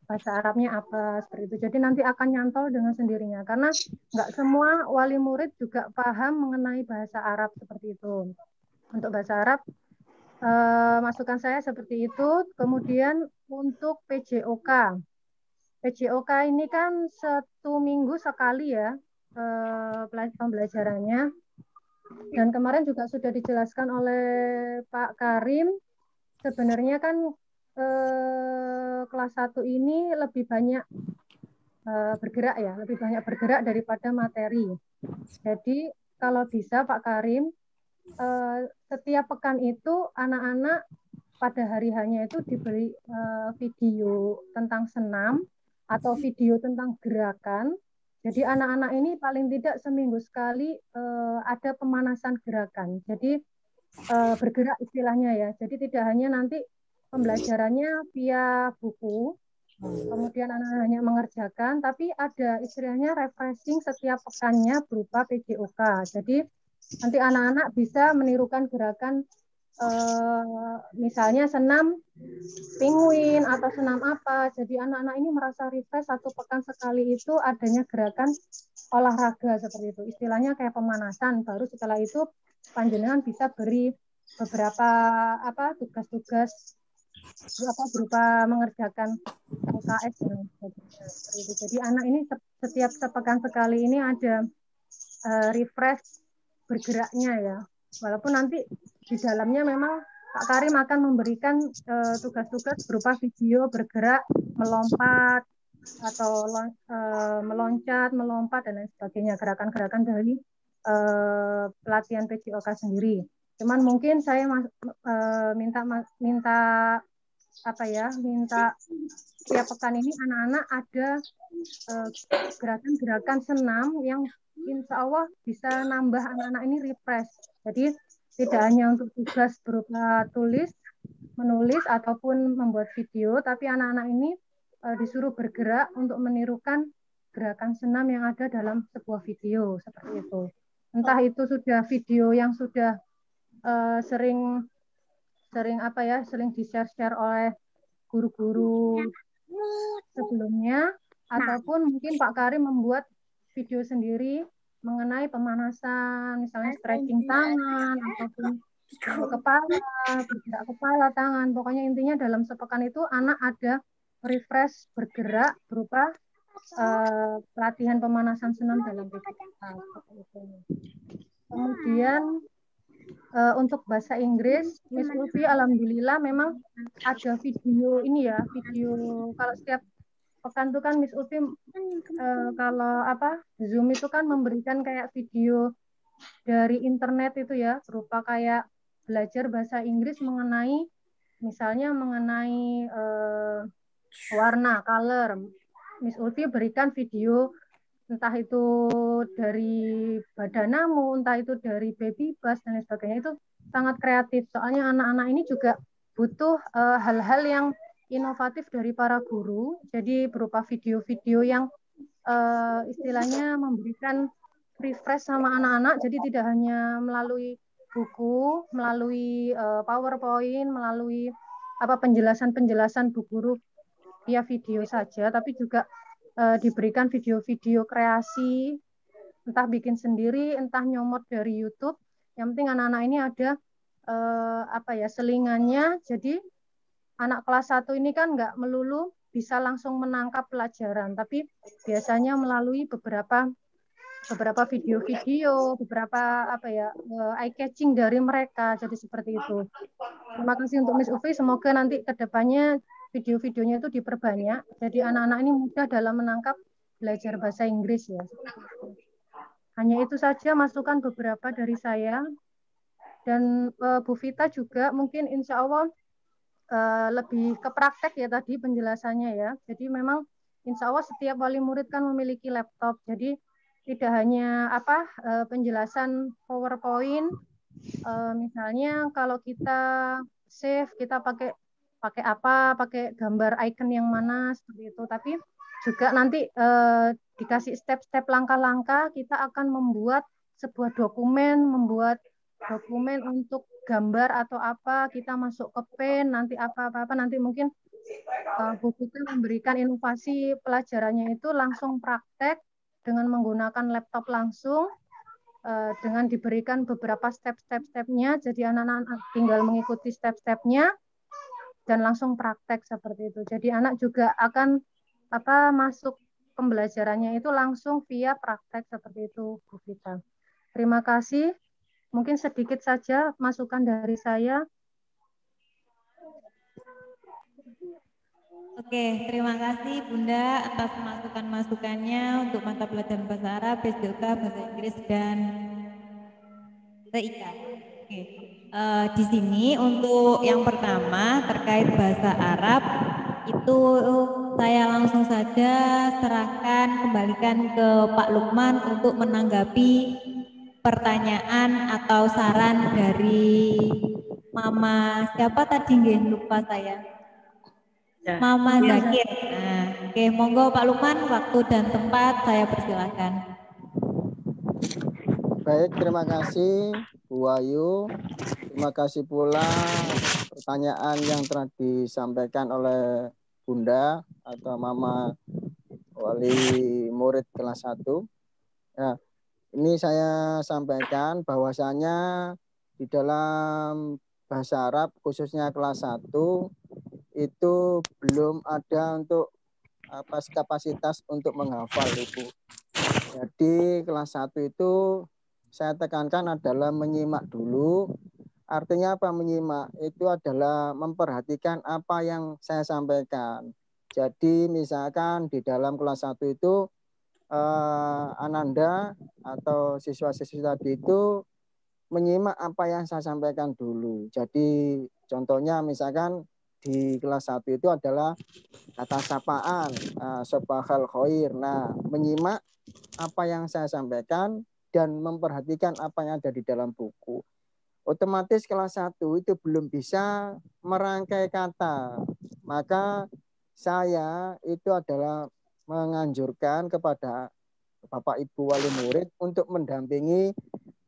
bahasa Arabnya apa, seperti itu. Jadi nanti akan nyantol dengan sendirinya, karena nggak semua wali murid juga paham mengenai bahasa Arab seperti itu. Untuk bahasa Arab, masukan saya seperti itu. Kemudian untuk PJOK. PJOK ini kan 1 minggu sekali ya pembelajarannya. Dan kemarin juga sudah dijelaskan oleh Pak Karim, sebenarnya kan kelas 1 ini lebih banyak bergerak ya, lebih banyak bergerak daripada materi. Jadi kalau bisa Pak Karim, setiap pekan itu anak-anak pada hari hanya itu diberi video tentang senam atau video tentang gerakan. Jadi anak-anak ini paling tidak seminggu sekali ada pemanasan gerakan. Jadi bergerak istilahnya ya. Jadi tidak hanya nanti pembelajarannya via buku, kemudian anak-anak hanya mengerjakan, tapi ada istilahnya refreshing setiap pekannya berupa PJOK. Jadi nanti anak-anak bisa menirukan gerakan misalnya senam penguin atau senam apa. Jadi anak-anak ini merasa refresh 1 pekan sekali itu adanya gerakan olahraga seperti itu. Istilahnya kayak pemanasan. Baru setelah itu panjenengan bisa beri beberapa tugas-tugas berupa mengerjakan LKS dan sebagainya. Jadi anak ini setiap sepekan sekali ini ada refresh bergeraknya ya. Walaupun nanti di dalamnya memang Pak Karim akan memberikan tugas-tugas berupa video bergerak, melompat atau meloncat, melompat dan lain sebagainya, gerakan-gerakan dari pelatihan PJOK sendiri. Cuman mungkin saya minta setiap pekan ini anak-anak ada gerakan-gerakan senam yang insya Allah bisa nambah anak-anak ini refresh. Jadi tidak hanya untuk tugas berupa menulis ataupun membuat video, tapi anak-anak ini disuruh bergerak untuk menirukan gerakan senam yang ada dalam sebuah video seperti itu. Entah itu sudah video yang sudah sering di-share oleh guru-guru sebelumnya, ataupun mungkin Pak Karim membuat video sendiri mengenai pemanasan, misalnya stretching tangan ataupun bergerak kepala, tangan. Pokoknya intinya dalam sepekan itu anak ada refresh bergerak berupa pelatihan pemanasan senam dalam PJOK. Kemudian untuk bahasa Inggris, Miss Ulfi alhamdulillah memang ada video ini ya, video kalau setiap pekan itu kan Miss Ulfi kalau Zoom itu kan memberikan kayak video dari internet itu ya, berupa kayak belajar bahasa Inggris misalnya mengenai warna, color. Miss Ulfi berikan video entah itu dari Badanamu, entah itu dari Baby Bus dan lain sebagainya, itu sangat kreatif. Soalnya anak-anak ini juga butuh hal-hal yang inovatif dari para guru. Jadi berupa video-video yang istilahnya memberikan refresh sama anak-anak. Jadi tidak hanya melalui buku, melalui PowerPoint, melalui penjelasan-penjelasan bu guru via video saja, tapi juga diberikan video-video kreasi, entah bikin sendiri, entah nyomot dari YouTube. Yang penting anak-anak ini ada selingannya. Jadi anak kelas 1 ini kan nggak melulu bisa langsung menangkap pelajaran, tapi biasanya melalui beberapa video-video, beberapa eye catching dari mereka. Jadi seperti itu. Terima kasih untuk Miss Ufi. Semoga nanti ke depannya video-videonya itu diperbanyak. Jadi anak-anak ini mudah dalam menangkap belajar bahasa Inggris ya. Hanya itu saja masukan beberapa dari saya. Dan Bu Vita juga mungkin insya Allah lebih ke praktek ya tadi penjelasannya ya. Jadi memang insya Allah setiap wali murid kan memiliki laptop. Jadi tidak hanya penjelasan PowerPoint. Misalnya kalau kita save, kita pakai gambar icon yang mana seperti itu, tapi juga nanti dikasih step-step langkah-langkah, kita akan membuat sebuah dokumen untuk gambar atau kita masuk ke pen, nanti nanti mungkin Bu Fitri memberikan inovasi pelajarannya itu langsung praktek dengan menggunakan laptop langsung, dengan diberikan beberapa step-stepnya, jadi anak-anak tinggal mengikuti step-stepnya dan langsung praktek seperti itu. Jadi anak juga akan masuk pembelajarannya itu langsung via praktek seperti itu, Bu Vita. Terima kasih. Mungkin sedikit saja masukan dari saya. Oke, terima kasih Bunda atas masukan-masukannya untuk mata pelajaran bahasa Arab, PJOK, bahasa Inggris, dan TIK. Oke. Di sini untuk yang pertama terkait bahasa Arab itu saya langsung saja kembalikan ke Pak Lukman untuk menanggapi pertanyaan atau saran dari Mama siapa tadi nggih lupa saya. Mama Zakir. Nah, oke, monggo Pak Lukman, waktu dan tempat saya persilakan. Baik, terima kasih Bu Ayu. Terima kasih pula pertanyaan yang telah disampaikan oleh Bunda atau Mama wali murid kelas 1. Nah, ini saya sampaikan bahwasanya di dalam bahasa Arab khususnya kelas 1 itu belum ada untuk kapasitas untuk menghafal, Ibu. Jadi kelas 1 itu saya tekankan adalah menyimak dulu. Artinya apa menyimak? Itu adalah memperhatikan apa yang saya sampaikan. Jadi misalkan di dalam kelas 1 itu Ananda atau siswa-siswi tadi itu menyimak apa yang saya sampaikan dulu. Jadi contohnya misalkan di kelas 1 itu adalah kata sapaan, sobahal khair. Nah, menyimak apa yang saya sampaikan dan memperhatikan apa yang ada di dalam buku. Otomatis kelas 1 itu belum bisa merangkai kata. Maka saya itu adalah menganjurkan kepada Bapak Ibu wali murid untuk mendampingi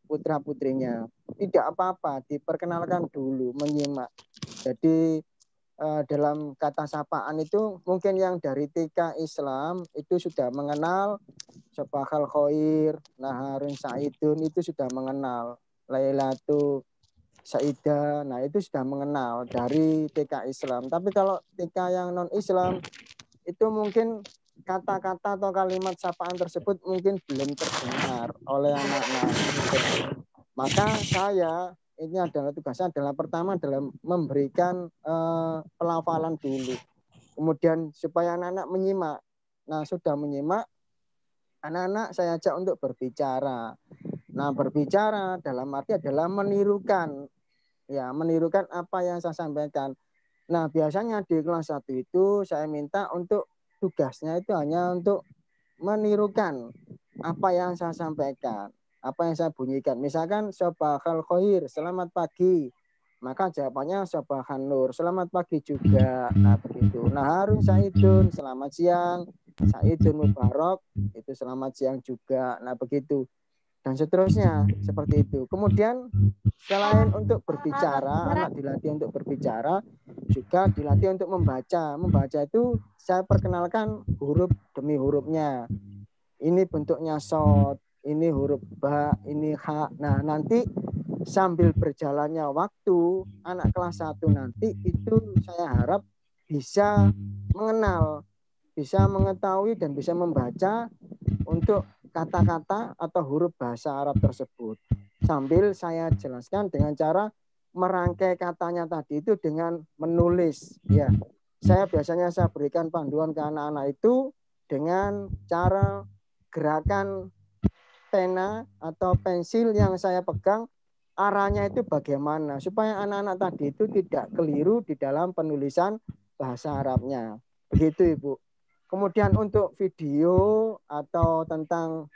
putra-putrinya. Tidak apa-apa, diperkenalkan dulu, menyimak. Jadi dalam kata sapaan itu mungkin yang dari TK Islam itu sudah mengenal Sobahal Khair, Naharun Saidun itu sudah mengenal. Lailatu Saidah, nah itu sudah mengenal dari TK Islam. Tapi kalau TK yang non-Islam itu mungkin kata-kata atau kalimat sapaan tersebut mungkin belum terdengar oleh anak-anak. Maka saya ini adalah tugasnya adalah pertama adalah memberikan pelafalan dulu. Kemudian supaya anak-anak menyimak. Nah, sudah menyimak, anak-anak saya ajak untuk berbicara. Nah, berbicara dalam arti adalah menirukan. Ya, menirukan apa yang saya sampaikan. Nah, biasanya di kelas 1 itu saya minta untuk tugasnya itu hanya untuk menirukan apa yang saya sampaikan, apa yang saya bunyikan. Misalkan Sobahal Khair, selamat pagi. Maka jawabannya Sobahan Nur, selamat pagi juga. Nah, begitu. Naharun Saidun, selamat siang. Saidun Mubarak, itu selamat siang juga. Nah, begitu. Dan seterusnya seperti itu. Kemudian selain untuk berbicara, anak dilatih untuk berbicara, juga dilatih untuk membaca. Membaca itu saya perkenalkan huruf demi hurufnya. Ini bentuknya shod, ini huruf ba, ini ha. Nah, nanti sambil berjalannya waktu, anak kelas 1 nanti itu saya harap bisa mengenal, bisa mengetahui dan bisa membaca untuk kata-kata atau huruf bahasa Arab tersebut. Sambil saya jelaskan dengan cara merangkai katanya tadi itu dengan menulis. Ya, saya biasanya saya berikan panduan ke anak-anak itu dengan cara gerakan pena atau pensil yang saya pegang, arahnya itu bagaimana supaya anak-anak tadi itu tidak keliru di dalam penulisan bahasa Arabnya. Begitu, Ibu. Kemudian untuk video atau tentang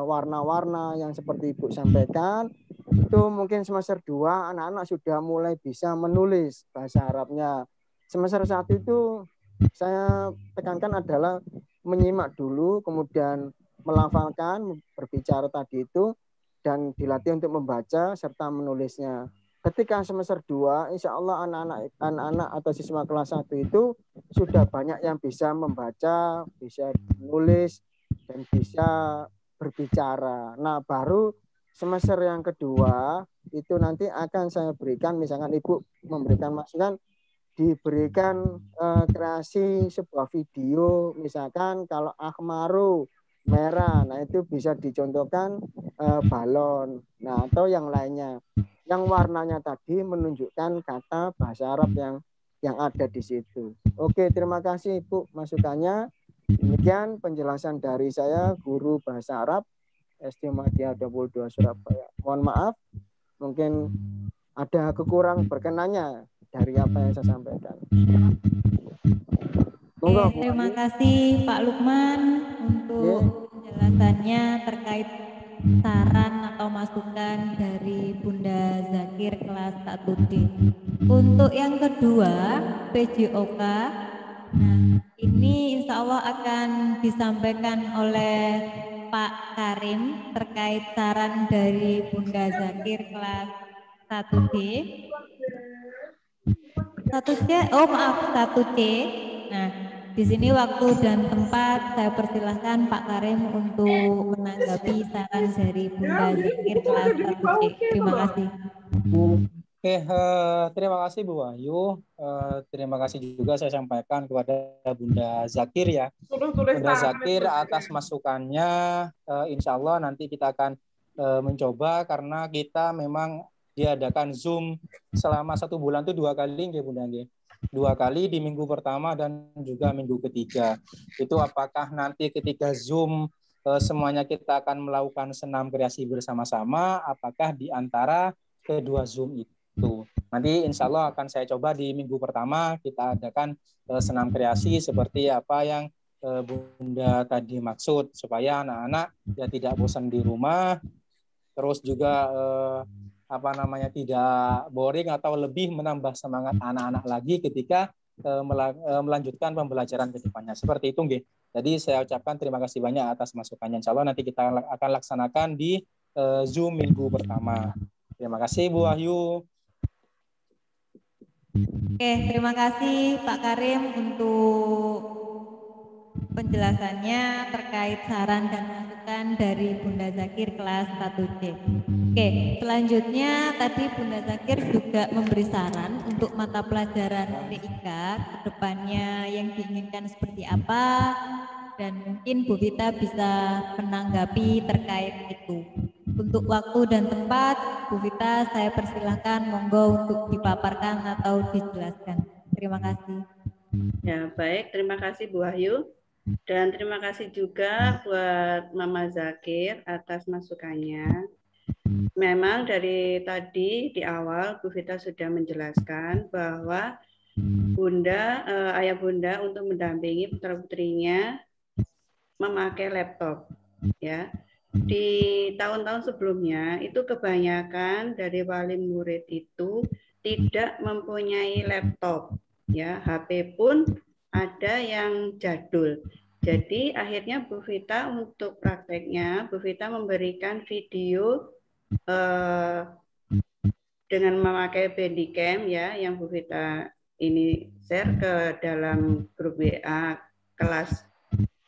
warna-warna yang seperti Ibu sampaikan, itu mungkin semester 2 anak-anak sudah mulai bisa menulis bahasa Arabnya. Semester 1 itu saya tekankan adalah menyimak dulu, kemudian melafalkan, berbicara tadi itu, dan dilatih untuk membaca serta menulisnya. Ketika semester 2, insya Allah anak-anak atau siswa kelas 1 itu sudah banyak yang bisa membaca, bisa menulis, dan bisa berbicara. Nah, baru semester yang kedua, itu nanti akan saya berikan, misalkan Ibu memberikan masukan, diberikan kreasi sebuah video, misalkan kalau ahmaru, merah, nah itu bisa dicontohkan balon, nah atau yang lainnya. Yang warnanya tadi menunjukkan kata bahasa Arab yang ada di situ. Oke, terima kasih Ibu masukannya. Demikian penjelasan dari saya, guru bahasa Arab SD Muhammadiyah 22 Surabaya. Mohon maaf, mungkin ada kekurang berkenannya dari apa yang saya sampaikan. Oke, terima kasih Pak Lukman untuk penjelasannya terkait saran atau masukan dari Bunda Zakir kelas 1D. Untuk yang kedua, PJOK. Nah, ini insya Allah akan disampaikan oleh Pak Karim terkait saran dari Bunda Zakir kelas 1D. 1C, oh maaf 1C. Nah, di sini waktu dan tempat saya persilahkan Pak Karim untuk menanggapi saran dari Bunda Zakir kelas 1C. Terima kasih. Oke, terima kasih Bu Wahyu. Terima kasih juga saya sampaikan kepada Bunda Zakir ya. Bunda Zakir atas masukannya, insya Allah nanti kita akan mencoba karena kita memang diadakan Zoom selama 1 bulan itu 2 kali nggih Bunda nggih. 2 kali di minggu pertama dan juga minggu ketiga. Itu apakah nanti ketika Zoom semuanya kita akan melakukan senam kreasi bersama-sama, apakah di antara kedua Zoom itu. Nanti insya Allah akan saya coba di minggu pertama kita adakan senam kreasi seperti apa yang Bunda tadi maksud, supaya anak-anak ya tidak bosan di rumah, terus juga tidak boring atau lebih menambah semangat anak-anak lagi ketika melanjutkan pembelajaran ke depannya. Seperti itu nggih. Jadi saya ucapkan terima kasih banyak atas masukannya. Insya Allah nanti kita akan laksanakan di Zoom minggu pertama. Terima kasih Bu Wahyu. Oke, terima kasih Pak Karim untuk penjelasannya terkait saran dan masukan dari Bunda Zakir kelas 1C. Oke, selanjutnya tadi Bunda Zakir juga memberi saran untuk mata pelajaran TIK ke depannya yang diinginkan seperti apa, dan mungkin Bu Vita bisa menanggapi terkait itu. Untuk waktu dan tempat, Bu Vita saya persilahkan monggo untuk dipaparkan atau dijelaskan. Terima kasih. Ya, baik. Terima kasih Bu Wahyu. Dan terima kasih juga buat Mama Zakir atas masukannya. Memang dari tadi di awal Bu Vita sudah menjelaskan bahwa ayah Bunda untuk mendampingi putra-putrinya memakai laptop. Ya. Di tahun-tahun sebelumnya itu kebanyakan dari wali murid itu tidak mempunyai laptop, ya, HP pun ada yang jadul. Jadi akhirnya Bu Vita untuk prakteknya Bu Vita memberikan video dengan memakai Bandicam ya, yang Bu Vita ini share ke dalam grup WA kelas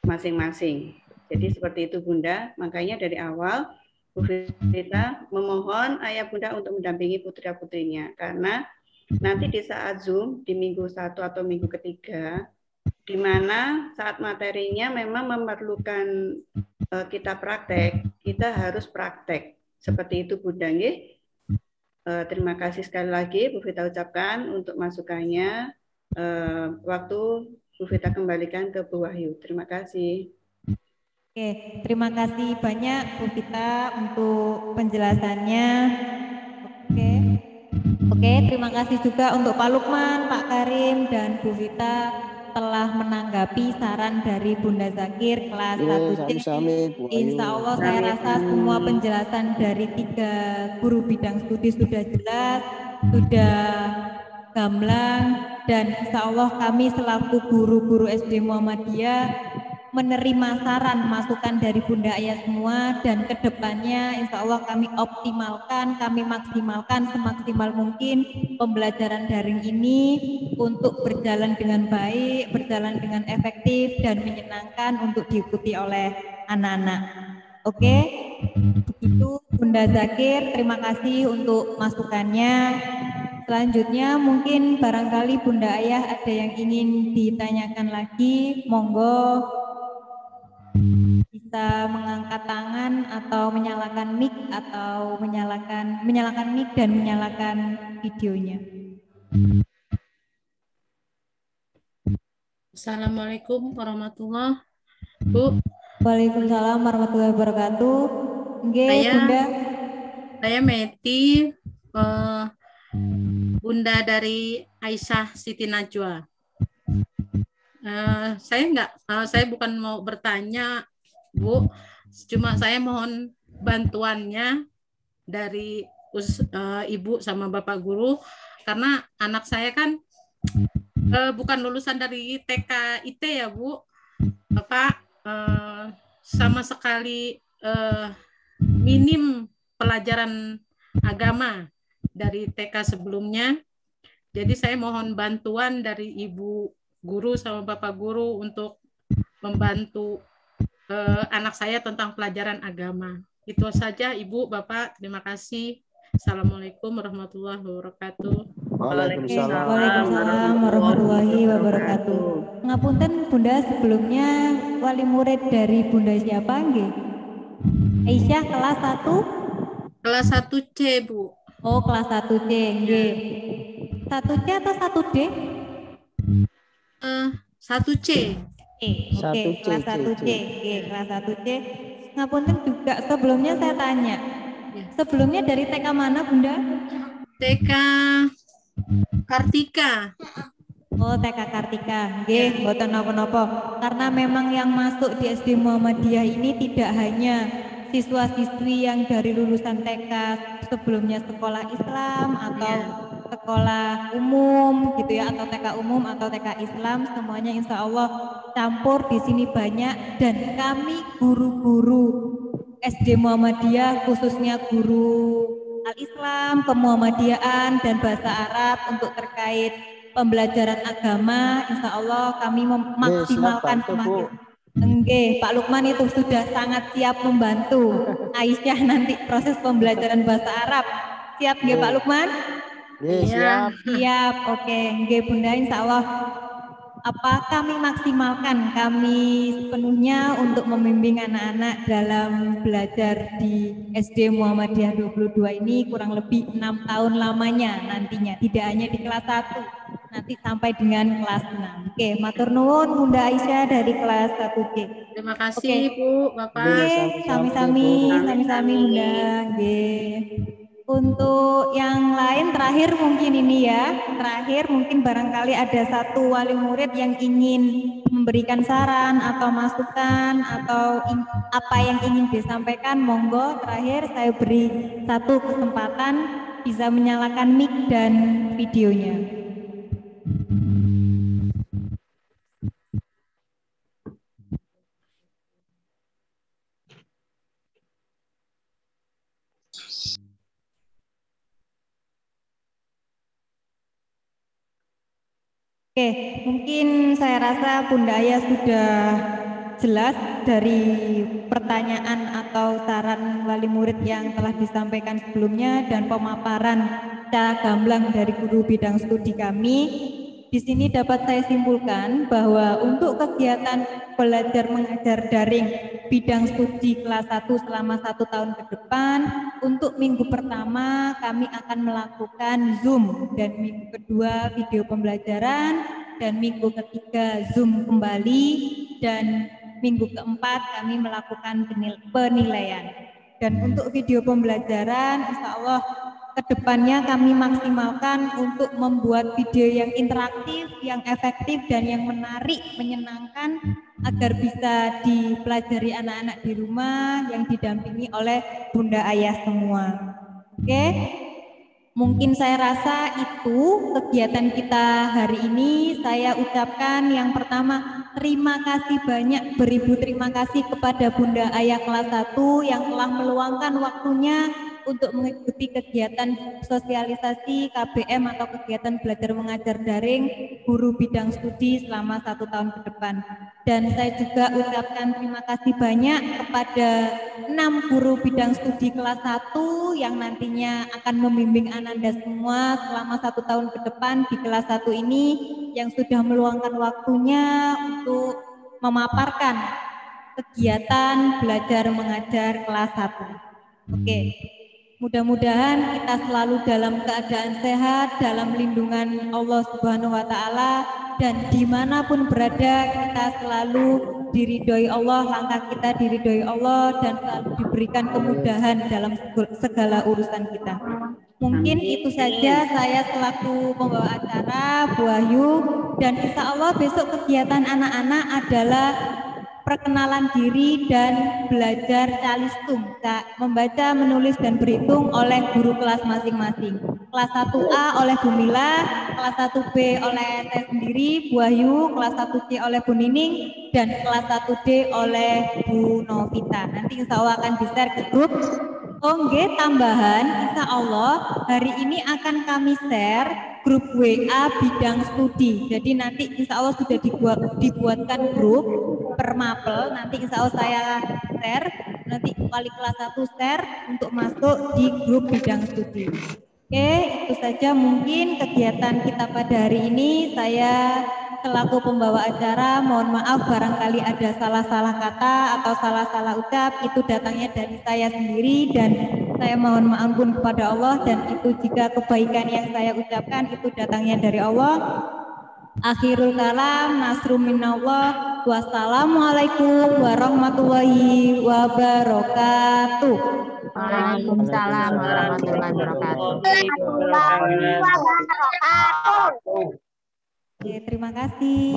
masing-masing. Jadi seperti itu Bunda, makanya dari awal Bu Vita memohon ayah Bunda untuk mendampingi putra-putrinya, karena nanti di saat Zoom di minggu 1 atau minggu ketiga, di mana saat materinya memang memerlukan kita praktek, kita harus praktek. Seperti itu Bunda. Terima kasih sekali lagi Bu Vita ucapkan untuk masukannya. Waktu Bu Vita kembalikan ke Bu Wahyu. Terima kasih. Oke, terima kasih banyak Bu Vita untuk penjelasannya. Oke, terima kasih juga untuk Pak Lukman, Pak Karim, dan Bu Vita telah menanggapi saran dari Bunda Zakir kelas 1C. Insya Allah saya rasa semua penjelasan dari 3 guru bidang studi sudah jelas, sudah gamblang, dan insya Allah kami selaku guru-guru SD Muhammadiyah menerima saran masukan dari Bunda Ayah semua, dan kedepannya insya Allah kami optimalkan, kami maksimalkan semaksimal mungkin pembelajaran daring ini untuk berjalan dengan baik, berjalan dengan efektif dan menyenangkan untuk diikuti oleh anak-anak. Oke, begitu Bunda Zakir, terima kasih untuk masukannya. Selanjutnya mungkin barangkali Bunda Ayah ada yang ingin ditanyakan lagi, monggo bisa mengangkat tangan atau menyalakan mic atau menyalakan mic dan menyalakan videonya. Assalamualaikum warahmatullahi wabarakatuh. Bu. Waalaikumsalam warahmatullahi wabarakatuh. Nggih, Bunda. Saya Meti, Bunda dari Aisyah Siti Najwa. Saya bukan mau bertanya, Bu, cuma saya mohon bantuannya dari Ibu sama Bapak Guru, karena anak saya kan bukan lulusan dari TK IT ya Bu, Bapak, sama sekali minim pelajaran agama dari TK sebelumnya. Jadi saya mohon bantuan dari Ibu Guru sama Bapak Guru untuk membantu anak saya tentang pelajaran agama. Itu saja Ibu, Bapak. Terima kasih. Assalamualaikum warahmatullahi wabarakatuh. Waalaikumsalam warahmatullahi wabarakatuh. Ngapunten Bunda, sebelumnya wali murid dari Bunda siapa nggih? Aisyah kelas 1? Kelas 1C, Bu. Oh, kelas 1C nggih. 1C atau 1D? 1C. Oke, kelas 1C. Oke, kelas 1C. Ngapunten juga sebelumnya saya tanya. Sebelumnya dari TK mana, Bunda? TK Kartika. Oh, TK Kartika. Nggih, mboten napa-napa. Karena memang yang masuk di SD Muhammadiyah ini tidak hanya siswa-siswi yang dari lulusan TK sebelumnya sekolah Islam atau sekolah umum gitu ya, atau TK umum atau TK Islam, semuanya insya Allah campur di sini banyak. Dan kami guru-guru SD Muhammadiyah, khususnya guru Al-Islam, kemuhammadiyaan dan bahasa Arab untuk terkait pembelajaran agama, insya Allah kami memaksimalkan semakin. Enggak, Pak Lukman itu sudah sangat siap membantu Aisyah nanti proses pembelajaran bahasa Arab. Siap nggih Pak Lukman? Siap. Siap, oke. Nggih Bunda, insya Allah kami maksimalkan kami sepenuhnya untuk membimbing anak-anak dalam belajar di SD Muhammadiyah 22 ini kurang lebih 6 tahun lamanya nantinya, tidak hanya di kelas 1, nanti sampai dengan kelas 6. Oke, matur nuwun Bunda Aisyah dari kelas 1C. Terima kasih Bu, Bapak. Oke, sami-sami Bunda. Nggih. Untuk yang lain terakhir mungkin ini ya, terakhir mungkin barangkali ada satu wali murid yang ingin memberikan saran atau masukan atau apa yang ingin disampaikan, monggo terakhir saya beri satu kesempatan bisa menyalakan mic dan videonya. Oke, mungkin saya rasa Bunda Aya sudah jelas dari pertanyaan atau saran wali murid yang telah disampaikan sebelumnya dan pemaparan secara gamblang dari guru bidang studi kami. Di sini dapat saya simpulkan bahwa untuk kegiatan belajar mengajar daring bidang studi kelas 1 selama 1 tahun ke depan, untuk minggu pertama kami akan melakukan Zoom dan minggu kedua video pembelajaran dan minggu ketiga Zoom kembali dan minggu keempat kami melakukan penilaian. Dan untuk video pembelajaran insya Allah kedepannya kami maksimalkan untuk membuat video yang interaktif, yang efektif dan yang menarik, menyenangkan agar bisa dipelajari anak-anak di rumah yang didampingi oleh Bunda Ayah semua. Oke, mungkin saya rasa itu kegiatan kita hari ini. Saya ucapkan yang pertama terima kasih banyak, beribu terima kasih kepada Bunda Ayah kelas 1 yang telah meluangkan waktunya untuk mengikuti kegiatan sosialisasi KBM atau kegiatan belajar mengajar daring guru bidang studi selama 1 tahun ke depan. Dan saya juga ucapkan terima kasih banyak kepada 6 guru bidang studi kelas 1 yang nantinya akan membimbing Ananda semua selama 1 tahun ke depan di kelas 1 ini yang sudah meluangkan waktunya untuk memaparkan kegiatan belajar mengajar kelas 1. Oke. Mudah-mudahan kita selalu dalam keadaan sehat, dalam lindungan Allah Subhanahu wa Ta'ala, dan dimanapun berada kita selalu diridhoi Allah, langkah kita diridhoi Allah, dan selalu diberikan kemudahan dalam segala urusan kita. Mungkin itu saja saya selaku pembawa acara Bu Wahyu, dan insya Allah besok kegiatan anak-anak adalah perkenalan diri dan belajar calistung, membaca, menulis dan berhitung oleh guru kelas masing-masing. Kelas 1A oleh Bu Mila, kelas 1B oleh saya sendiri Bu Wahyu, kelas 1C oleh Bu Nining, dan kelas 1D oleh Bu Novita. Nanti insya Allah akan di-share ke grup. Oke, tambahan insya Allah hari ini akan kami share grup WA bidang studi. Jadi nanti insya Allah sudah dibuatkan grup per mapel. Nanti insya Allah saya share, nanti wali kelas 1 share untuk masuk di grup bidang studi. Oke, itu saja mungkin kegiatan kita pada hari ini. Saya selaku pembawa acara, mohon maaf barangkali ada salah-salah kata atau salah-salah ucap, itu datangnya dari saya sendiri dan saya mohon ampun kepada Allah, dan itu jika kebaikan yang saya ucapkan itu datangnya dari Allah. Akhirul kalam, nasrum minallah, wassalamualaikum warahmatullahi wabarakatuh. Waalaikumsalam warahmatullahi wabarakatuh. Oke, terima kasih.